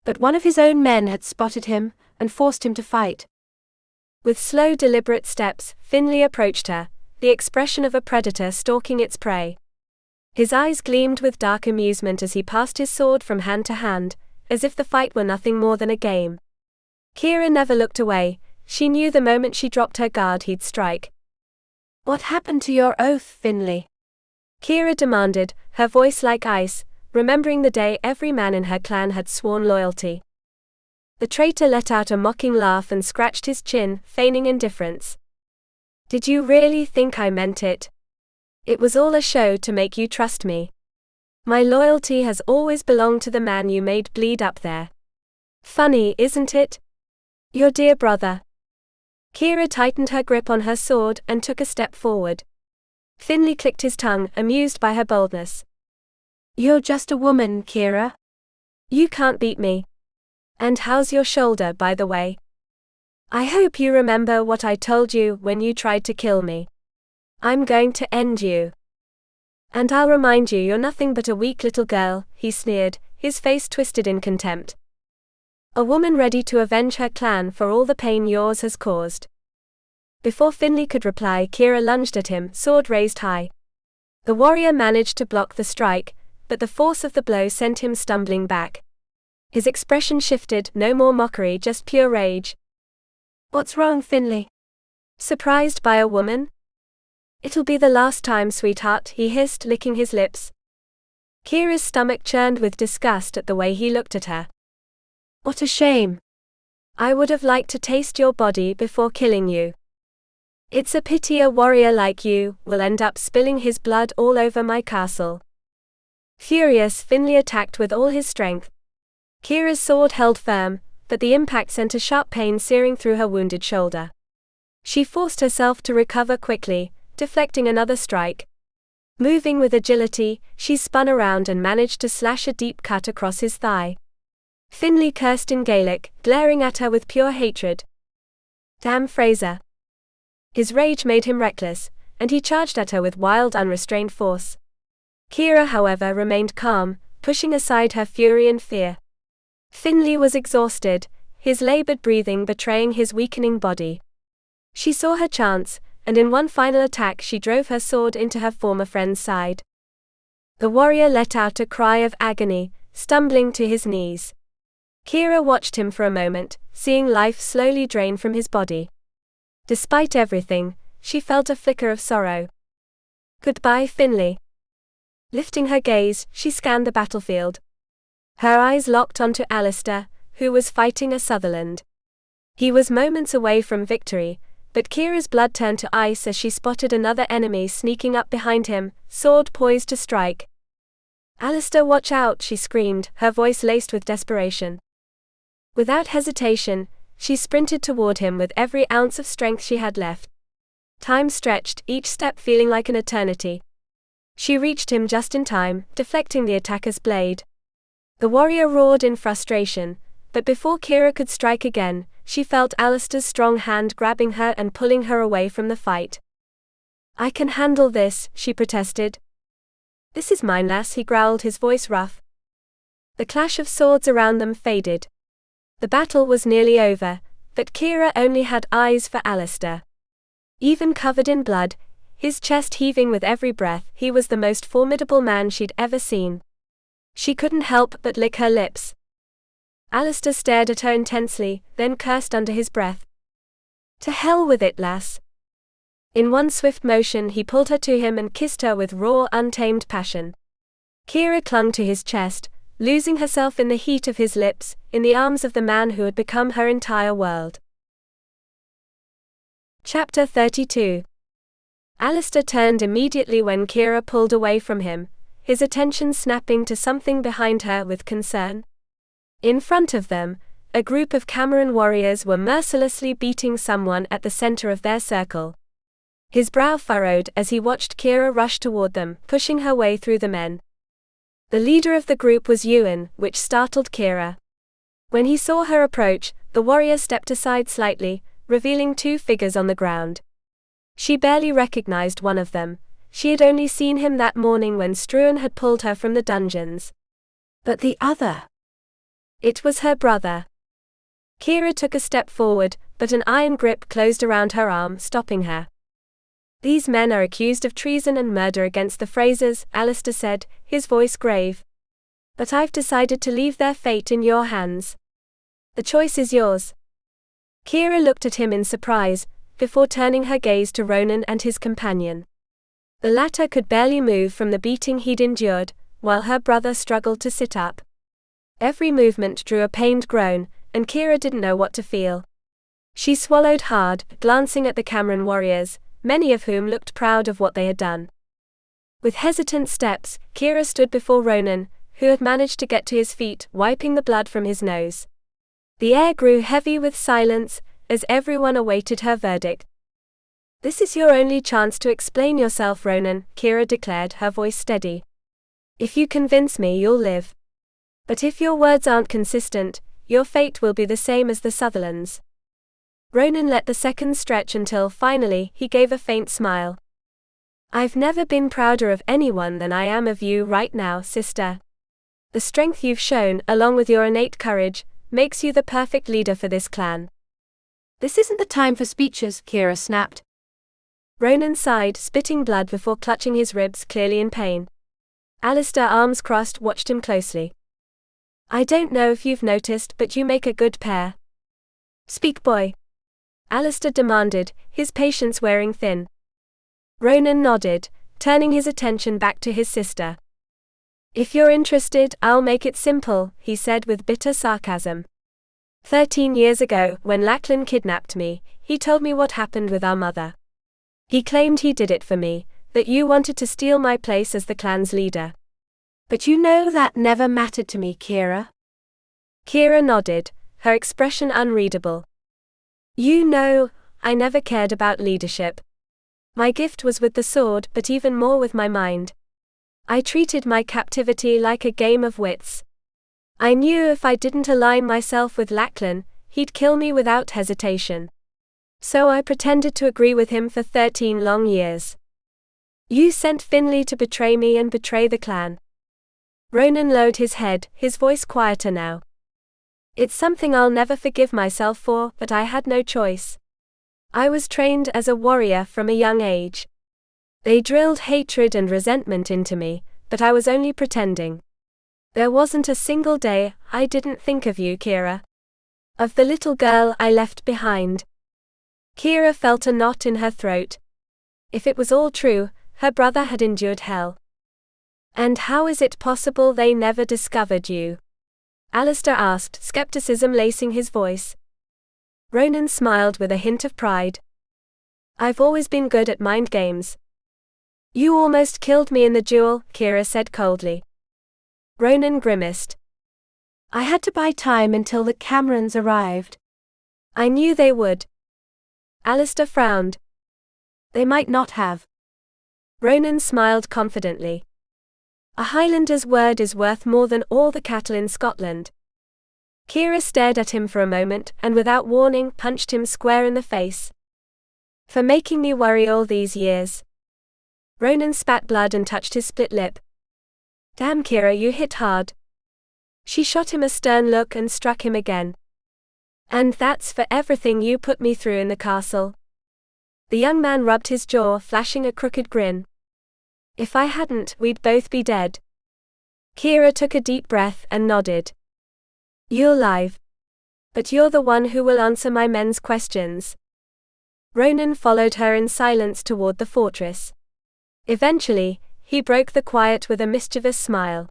But one of his own men had spotted him, and forced him to fight. With slow, deliberate steps, Finley approached her, the expression of a predator stalking its prey. His eyes gleamed with dark amusement as he passed his sword from hand to hand, as if the fight were nothing more than a game. Keira never looked away. She knew the moment she dropped her guard he'd strike. What happened to your oath, Finley? Keira demanded, her voice like ice, remembering the day every man in her clan had sworn loyalty. The traitor let out a mocking laugh and scratched his chin, feigning indifference. Did you really think I meant it? It was all a show to make you trust me. My loyalty has always belonged to the man you made bleed up there. Funny, isn't it? Your dear brother. Keira tightened her grip on her sword and took a step forward. Finley clicked his tongue, amused by her boldness. You're just a woman, Keira. You can't beat me. And how's your shoulder, by the way? I hope you remember what I told you when you tried to kill me. I'm going to end you. And I'll remind you're nothing but a weak little girl, he sneered, his face twisted in contempt. A woman ready to avenge her clan for all the pain yours has caused. Before Finley could reply, Keira lunged at him, sword raised high. The warrior managed to block the strike, but the force of the blow sent him stumbling back. His expression shifted, no more mockery, just pure rage. What's wrong, Finley? Surprised by a woman? It'll be the last time, sweetheart, he hissed, licking his lips. Keira's stomach churned with disgust at the way he looked at her. What a shame. I would have liked to taste your body before killing you. It's a pity a warrior like you will end up spilling his blood all over my castle. Furious, Finley attacked with all his strength. Keira's sword held firm, but the impact sent a sharp pain searing through her wounded shoulder. She forced herself to recover quickly, deflecting another strike. Moving with agility, she spun around and managed to slash a deep cut across his thigh. Finley cursed in Gaelic, glaring at her with pure hatred. Damn Fraser. His rage made him reckless, and he charged at her with wild, unrestrained force. Keira, however, remained calm, pushing aside her fury and fear. Finley was exhausted, his labored breathing betraying his weakening body. She saw her chance, and in one final attack she drove her sword into her former friend's side. The warrior let out a cry of agony, stumbling to his knees. Keira watched him for a moment, seeing life slowly drain from his body. Despite everything, she felt a flicker of sorrow. Goodbye, Finley. Lifting her gaze, she scanned the battlefield. Her eyes locked onto Alistair, who was fighting a Sutherland. He was moments away from victory, but Keira's blood turned to ice as she spotted another enemy sneaking up behind him, sword poised to strike. "Alistair, watch out," she screamed, her voice laced with desperation. Without hesitation, she sprinted toward him with every ounce of strength she had left. Time stretched, each step feeling like an eternity. She reached him just in time, deflecting the attacker's blade. The warrior roared in frustration, but before Keira could strike again, she felt Alistair's strong hand grabbing her and pulling her away from the fight. "I can handle this," she protested. "This is mine, lass," he growled, his voice rough. The clash of swords around them faded. The battle was nearly over, but Keira only had eyes for Alistair. Even covered in blood, his chest heaving with every breath, he was the most formidable man she'd ever seen. She couldn't help but lick her lips. Alistair stared at her intensely, then cursed under his breath. "To hell with it, lass." In one swift motion he pulled her to him and kissed her with raw, untamed passion. Keira clung to his chest, losing herself in the heat of his lips, in the arms of the man who had become her entire world. Chapter 32. Alistair turned immediately when Keira pulled away from him, his attention snapping to something behind her with concern. In front of them, a group of Cameron warriors were mercilessly beating someone at the center of their circle. His brow furrowed as he watched Keira rush toward them, pushing her way through the men. The leader of the group was Ewan, which startled Keira. When he saw her approach, the warrior stepped aside slightly, revealing two figures on the ground. She barely recognized one of them. She had only seen him that morning when Nyström had pulled her from the dungeons. But the other? It was her brother. Keira took a step forward, but an iron grip closed around her arm, stopping her. "These men are accused of treason and murder against the Frasers," Alistair said, his voice grave. "But I've decided to leave their fate in your hands. The choice is yours." Keira looked at him in surprise, before turning her gaze to Ronan and his companion. The latter could barely move from the beating he'd endured, while her brother struggled to sit up. Every movement drew a pained groan, and Keira didn't know what to feel. She swallowed hard, glancing at the Cameron warriors, many of whom looked proud of what they had done. With hesitant steps, Keira stood before Ronan, who had managed to get to his feet, wiping the blood from his nose. The air grew heavy with silence, as everyone awaited her verdict. "This is your only chance to explain yourself, Ronan," Keira declared, her voice steady. "If you convince me, you'll live. But if your words aren't consistent, your fate will be the same as the Sutherlands." Ronan let the seconds stretch until finally he gave a faint smile. "I've never been prouder of anyone than I am of you right now, sister. The strength you've shown, along with your innate courage, makes you the perfect leader for this clan." "This isn't the time for speeches," Keira snapped. Ronan sighed, spitting blood before clutching his ribs, clearly in pain. Alistair, arms crossed, watched him closely. "I don't know if you've noticed, but you make a good pair." "Speak, boy," Alistair demanded, his patience wearing thin. Ronan nodded, turning his attention back to his sister. "If you're interested, I'll make it simple," he said with bitter sarcasm. 13 years ago, when Lachlan kidnapped me, he told me what happened with our mother. He claimed he did it for me, that you wanted to steal my place as the clan's leader. "But you know that never mattered to me, Keira." Keira nodded, her expression unreadable. "You know, I never cared about leadership. My gift was with the sword, but even more with my mind. I treated my captivity like a game of wits. I knew if I didn't align myself with Lachlan, he'd kill me without hesitation. So I pretended to agree with him for 13 long years. You sent Finley to betray me and betray the clan." Ronan lowered his head, his voice quieter now. "It's something I'll never forgive myself for, but I had no choice. I was trained as a warrior from a young age. They drilled hatred and resentment into me, but I was only pretending. There wasn't a single day I didn't think of you, Keira. Of the little girl I left behind." Keira felt a knot in her throat. If it was all true, her brother had endured hell. "And how is it possible they never discovered you?" Alistair asked, skepticism lacing his voice. Ronan smiled with a hint of pride. I've always been good at mind games. You almost killed me in the duel, Keira said coldly. Ronan grimaced. I had to buy time until the Camerons arrived. I knew they would. Alistair frowned. They might not have. Ronan smiled confidently. A Highlander's word is worth more than all the cattle in Scotland. Keira stared at him for a moment and without warning punched him square in the face. For making me worry all these years. Ronan spat blood and touched his split lip. Damn, Keira, you hit hard. She shot him a stern look and struck him again. And that's for everything you put me through in the castle. The young man rubbed his jaw, flashing a crooked grin. If I hadn't, we'd both be dead. Keira took a deep breath and nodded. You're alive. But you're the one who will answer my men's questions. Ronan followed her in silence toward the fortress. Eventually, he broke the quiet with a mischievous smile.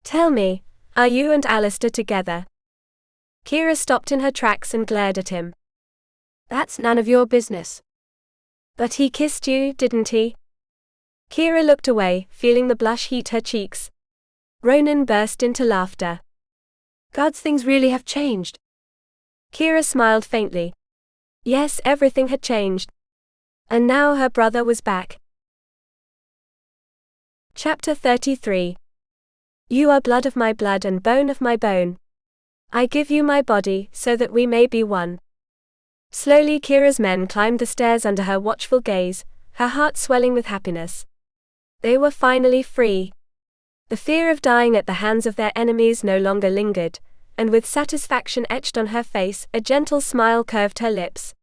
Tell me, are you and Alistair together? Keira stopped in her tracks and glared at him. That's none of your business. But he kissed you, didn't he? Keira looked away, feeling the blush heat her cheeks. Ronan burst into laughter. God's things really have changed. Keira smiled faintly. Yes, everything had changed. And now her brother was back. Chapter 33. You are blood of my blood and bone of my bone. I give you my body, so that we may be one. Slowly Keira's men climbed the stairs under her watchful gaze, her heart swelling with happiness. They were finally free. The fear of dying at the hands of their enemies no longer lingered, and with satisfaction etched on her face, a gentle smile curved her lips.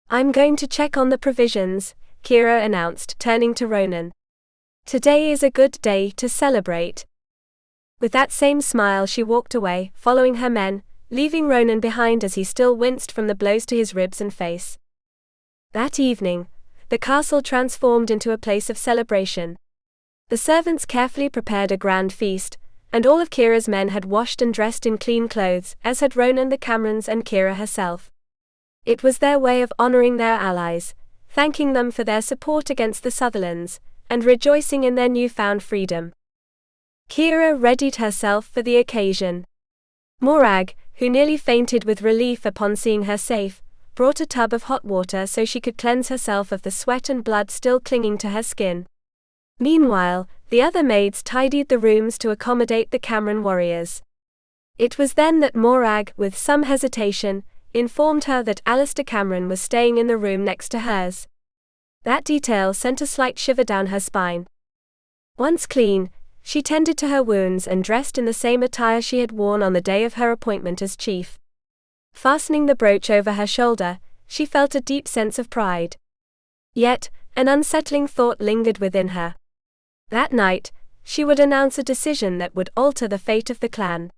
I'm going to check on the provisions, Keira announced, turning to Ronan. Today is a good day to celebrate. With that same smile she walked away, following her men, leaving Ronan behind as he still winced from the blows to his ribs and face. That evening, the castle transformed into a place of celebration. The servants carefully prepared a grand feast, and all of Keira's men had washed and dressed in clean clothes, as had Ronan the Camerons and Keira herself. It was their way of honoring their allies, thanking them for their support against the Sutherlands, and rejoicing in their newfound freedom. Keira readied herself for the occasion. Morag, who nearly fainted with relief upon seeing her safe, brought a tub of hot water so she could cleanse herself of the sweat and blood still clinging to her skin. Meanwhile, the other maids tidied the rooms to accommodate the Cameron warriors. It was then that Morag, with some hesitation, informed her that Alistair Cameron was staying in the room next to hers. That detail sent a slight shiver down her spine. Once clean, she tended to her wounds and dressed in the same attire she had worn on the day of her appointment as chief. Fastening the brooch over her shoulder, she felt a deep sense of pride. Yet, an unsettling thought lingered within her. That night, she would announce a decision that would alter the fate of the clan.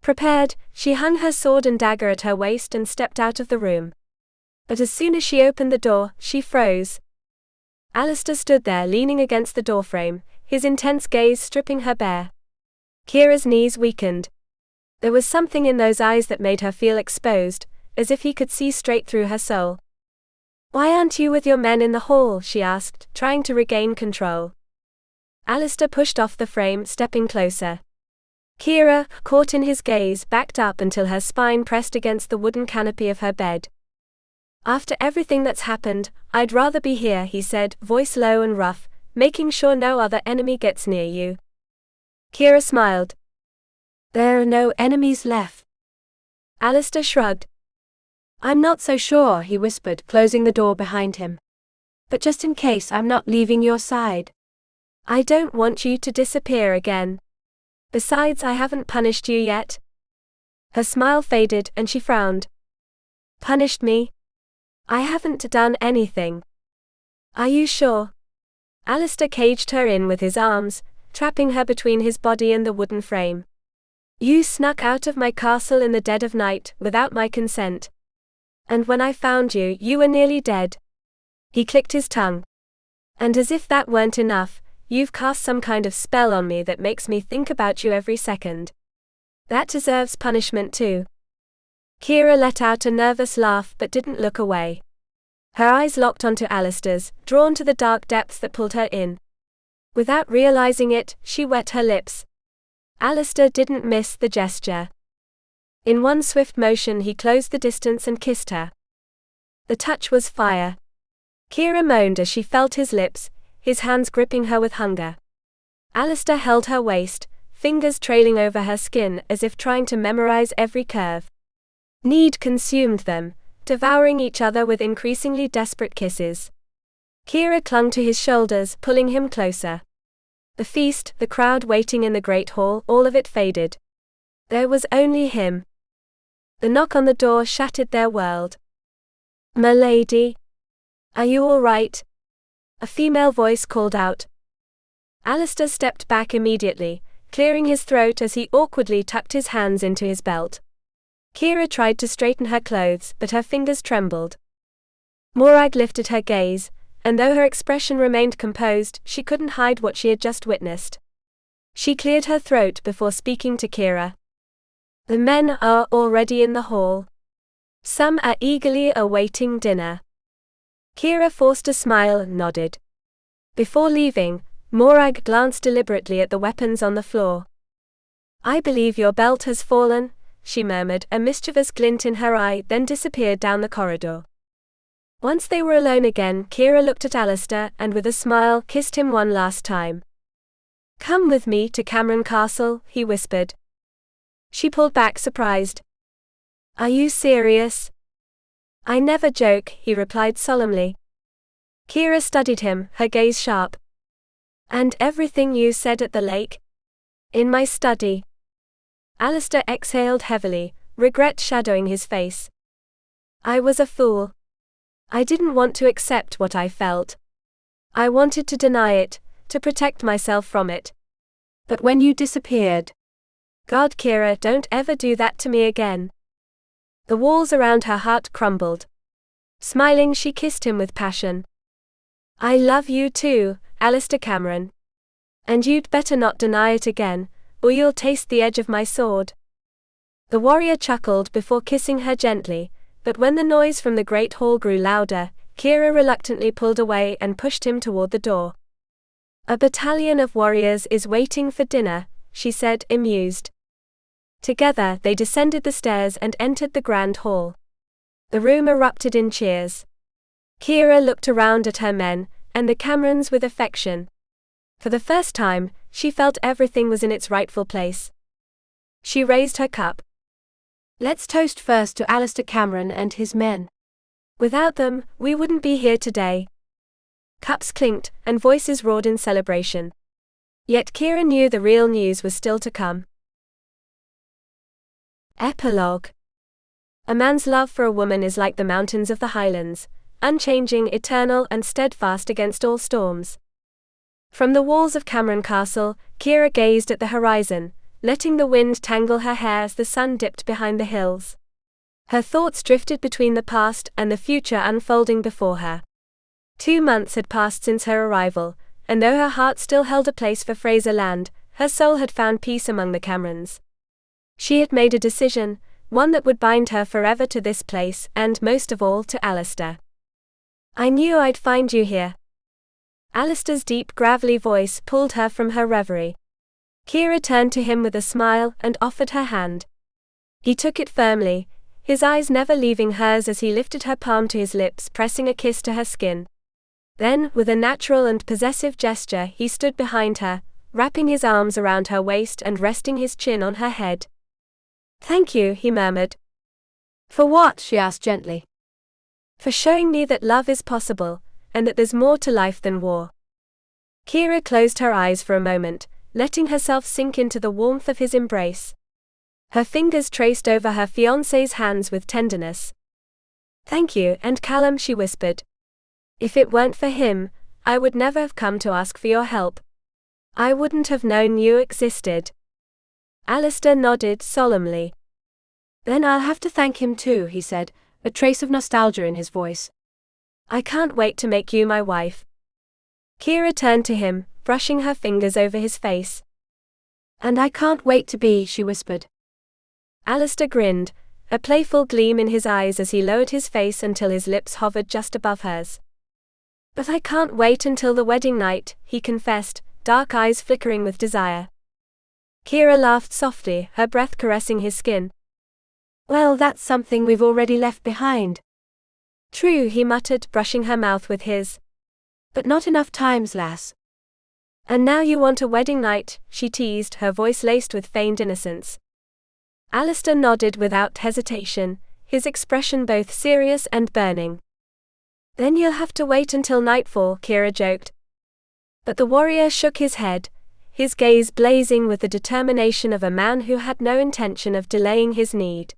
Prepared, she hung her sword and dagger at her waist and stepped out of the room. But as soon as she opened the door, she froze. Alistair stood there leaning against the doorframe, his intense gaze stripping her bare. Keira's knees weakened. There was something in those eyes that made her feel exposed, as if he could see straight through her soul. Why aren't you with your men in the hall? She asked, trying to regain control. Alistair pushed off the frame, stepping closer. Keira, caught in his gaze, backed up until her spine pressed against the wooden canopy of her bed. After everything that's happened, I'd rather be here, he said, voice low and rough, making sure no other enemy gets near you. Keira smiled. There are no enemies left. Alistair shrugged. I'm not so sure, he whispered, closing the door behind him. But just in case, I'm not leaving your side. I don't want you to disappear again. Besides, I haven't punished you yet. Her smile faded and she frowned. Punished me? I haven't done anything. Are you sure? Alistair caged her in with his arms, trapping her between his body and the wooden frame. You snuck out of my castle in the dead of night, without my consent. And when I found you, you were nearly dead. He clicked his tongue. And as if that weren't enough, you've cast some kind of spell on me that makes me think about you every second. That deserves punishment too. Keira let out a nervous laugh but didn't look away. Her eyes locked onto Alistair's, drawn to the dark depths that pulled her in. Without realizing it, she wet her lips. Alistair didn't miss the gesture. In one swift motion he closed the distance and kissed her. The touch was fire. Keira moaned as she felt his lips, his hands gripping her with hunger. Alistair held her waist, fingers trailing over her skin as if trying to memorize every curve. Need consumed them, devouring each other with increasingly desperate kisses. Keira clung to his shoulders, pulling him closer. The feast, the crowd waiting in the great hall, all of it faded. There was only him. The knock on the door shattered their world. "M'lady? Are you all right?" A female voice called out. Alistair stepped back immediately, clearing his throat as he awkwardly tucked his hands into his belt. Keira tried to straighten her clothes, but her fingers trembled. Morag lifted her gaze, and though her expression remained composed, she couldn't hide what she had just witnessed. She cleared her throat before speaking to Keira. "The men are already in the hall. Some are eagerly awaiting dinner." Keira forced a smile and nodded. Before leaving, Morag glanced deliberately at the weapons on the floor. "I believe your belt has fallen," she murmured, a mischievous glint in her eye, then disappeared down the corridor. Once they were alone again, Keira looked at Alistair and with a smile kissed him one last time. "Come with me to Cameron Castle," he whispered. She pulled back, surprised. "Are you serious?" "I never joke," he replied solemnly. Keira studied him, her gaze sharp. "And everything you said at the lake?" "In my study." Alistair exhaled heavily, regret shadowing his face. "I was a fool. I didn't want to accept what I felt. I wanted to deny it, to protect myself from it. But when you disappeared... God, Keira, don't ever do that to me again." The walls around her heart crumbled. Smiling, she kissed him with passion. "I love you too, Alistair Cameron. And you'd better not deny it again, or you'll taste the edge of my sword." The warrior chuckled before kissing her gently, but when the noise from the great hall grew louder, Keira reluctantly pulled away and pushed him toward the door. "A battalion of warriors is waiting for dinner," she said, amused. Together, they descended the stairs and entered the grand hall. The room erupted in cheers. Keira looked around at her men, and the Camerons with affection. For the first time, she felt everything was in its rightful place. She raised her cup. "Let's toast first to Alistair Cameron and his men. Without them, we wouldn't be here today." Cups clinked, and voices roared in celebration. Yet Keira knew the real news was still to come. Epilogue. A man's love for a woman is like the mountains of the Highlands, unchanging, eternal, and steadfast against all storms. From the walls of Cameron Castle, Keira gazed at the horizon, letting the wind tangle her hair as the sun dipped behind the hills. Her thoughts drifted between the past and the future unfolding before her. 2 months had passed since her arrival, and though her heart still held a place for Fraser land, her soul had found peace among the Camerons. She had made a decision, one that would bind her forever to this place and, most of all, to Alistair. "I knew I'd find you here." Alistair's deep, gravelly voice pulled her from her reverie. Keira turned to him with a smile and offered her hand. He took it firmly, his eyes never leaving hers as he lifted her palm to his lips, pressing a kiss to her skin. Then, with a natural and possessive gesture, he stood behind her, wrapping his arms around her waist and resting his chin on her head. "Thank you," he murmured. "For what?" she asked gently. "For showing me that love is possible, and that there's more to life than war." Keira closed her eyes for a moment, letting herself sink into the warmth of his embrace. Her fingers traced over her fiancé's hands with tenderness. "Thank you, and Callum," she whispered. "If it weren't for him, I would never have come to ask for your help. I wouldn't have known you existed." Alistair nodded solemnly. "Then I'll have to thank him too," he said, a trace of nostalgia in his voice. "I can't wait to make you my wife." Keira turned to him, brushing her fingers over his face. "And I can't wait to be," she whispered. Alistair grinned, a playful gleam in his eyes as he lowered his face until his lips hovered just above hers. "But I can't wait until the wedding night," he confessed, dark eyes flickering with desire. Keira laughed softly, her breath caressing his skin. "Well, that's something we've already left behind." "True," he muttered, brushing her mouth with his. "But not enough times, lass." "And now you want a wedding night," she teased, her voice laced with feigned innocence. Alistair nodded without hesitation, his expression both serious and burning. "Then you'll have to wait until nightfall," Keira joked. But the warrior shook his head, his gaze blazing with the determination of a man who had no intention of delaying his need.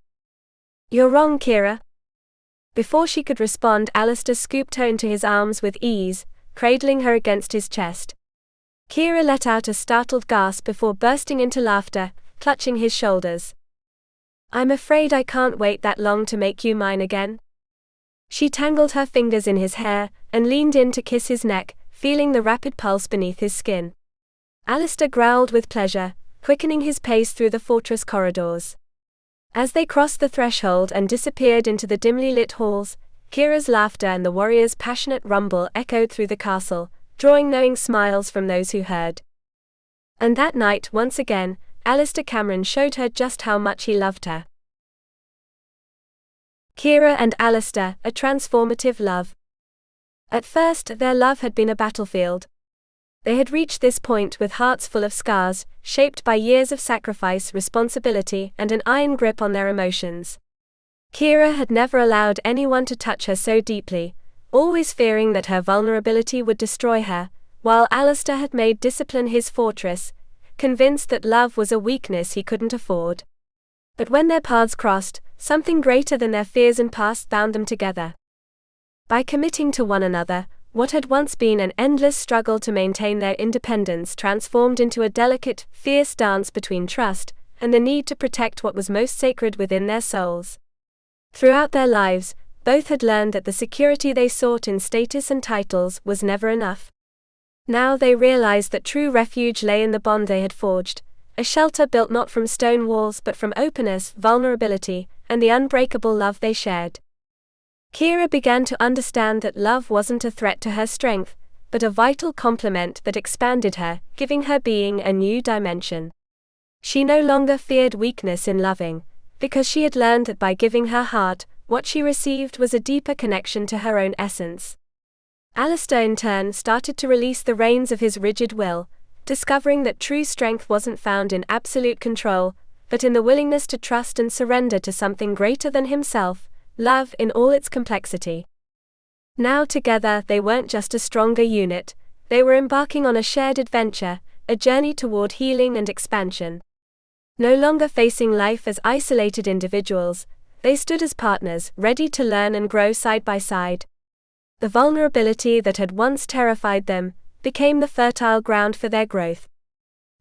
"You're wrong, Keira." Before she could respond, Alistair scooped her into his arms with ease, cradling her against his chest. Keira let out a startled gasp before bursting into laughter, clutching his shoulders. "I'm afraid I can't wait that long to make you mine again." She tangled her fingers in his hair, and leaned in to kiss his neck, feeling the rapid pulse beneath his skin. Alistair growled with pleasure, quickening his pace through the fortress corridors. As they crossed the threshold and disappeared into the dimly lit halls, Keira's laughter and the warrior's passionate rumble echoed through the castle, drawing knowing smiles from those who heard. And that night, once again, Alistair Cameron showed her just how much he loved her. Keira and Alistair, a transformative love. At first, their love had been a battlefield. They had reached this point with hearts full of scars, shaped by years of sacrifice, responsibility, and an iron grip on their emotions. Keira had never allowed anyone to touch her so deeply, always fearing that her vulnerability would destroy her, while Alistair had made discipline his fortress, convinced that love was a weakness he couldn't afford. But when their paths crossed, something greater than their fears and past bound them together. By committing to one another, what had once been an endless struggle to maintain their independence transformed into a delicate, fierce dance between trust and the need to protect what was most sacred within their souls. Throughout their lives, both had learned that the security they sought in status and titles was never enough. Now they realized that true refuge lay in the bond they had forged, a shelter built not from stone walls but from openness, vulnerability, and the unbreakable love they shared. Keira began to understand that love wasn't a threat to her strength, but a vital complement that expanded her, giving her being a new dimension. She no longer feared weakness in loving, because she had learned that by giving her heart, what she received was a deeper connection to her own essence. Alistair in turn started to release the reins of his rigid will, discovering that true strength wasn't found in absolute control, but in the willingness to trust and surrender to something greater than himself, love in all its complexity. Now together they weren't just a stronger unit, they were embarking on a shared adventure, a journey toward healing and expansion. No longer facing life as isolated individuals, they stood as partners, ready to learn and grow side by side. The vulnerability that had once terrified them became the fertile ground for their growth.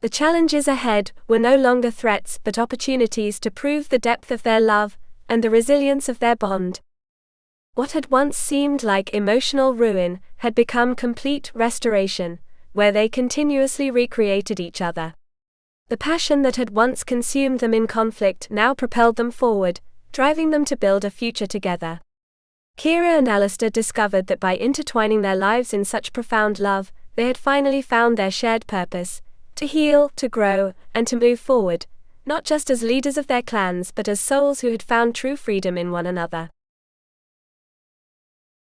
The challenges ahead were no longer threats but opportunities to prove the depth of their love and the resilience of their bond. What had once seemed like emotional ruin had become complete restoration, where they continuously recreated each other. The passion that had once consumed them in conflict now propelled them forward, driving them to build a future together. Keira and Alistair discovered that by intertwining their lives in such profound love, they had finally found their shared purpose, to heal, to grow, and to move forward, not just as leaders of their clans but as souls who had found true freedom in one another.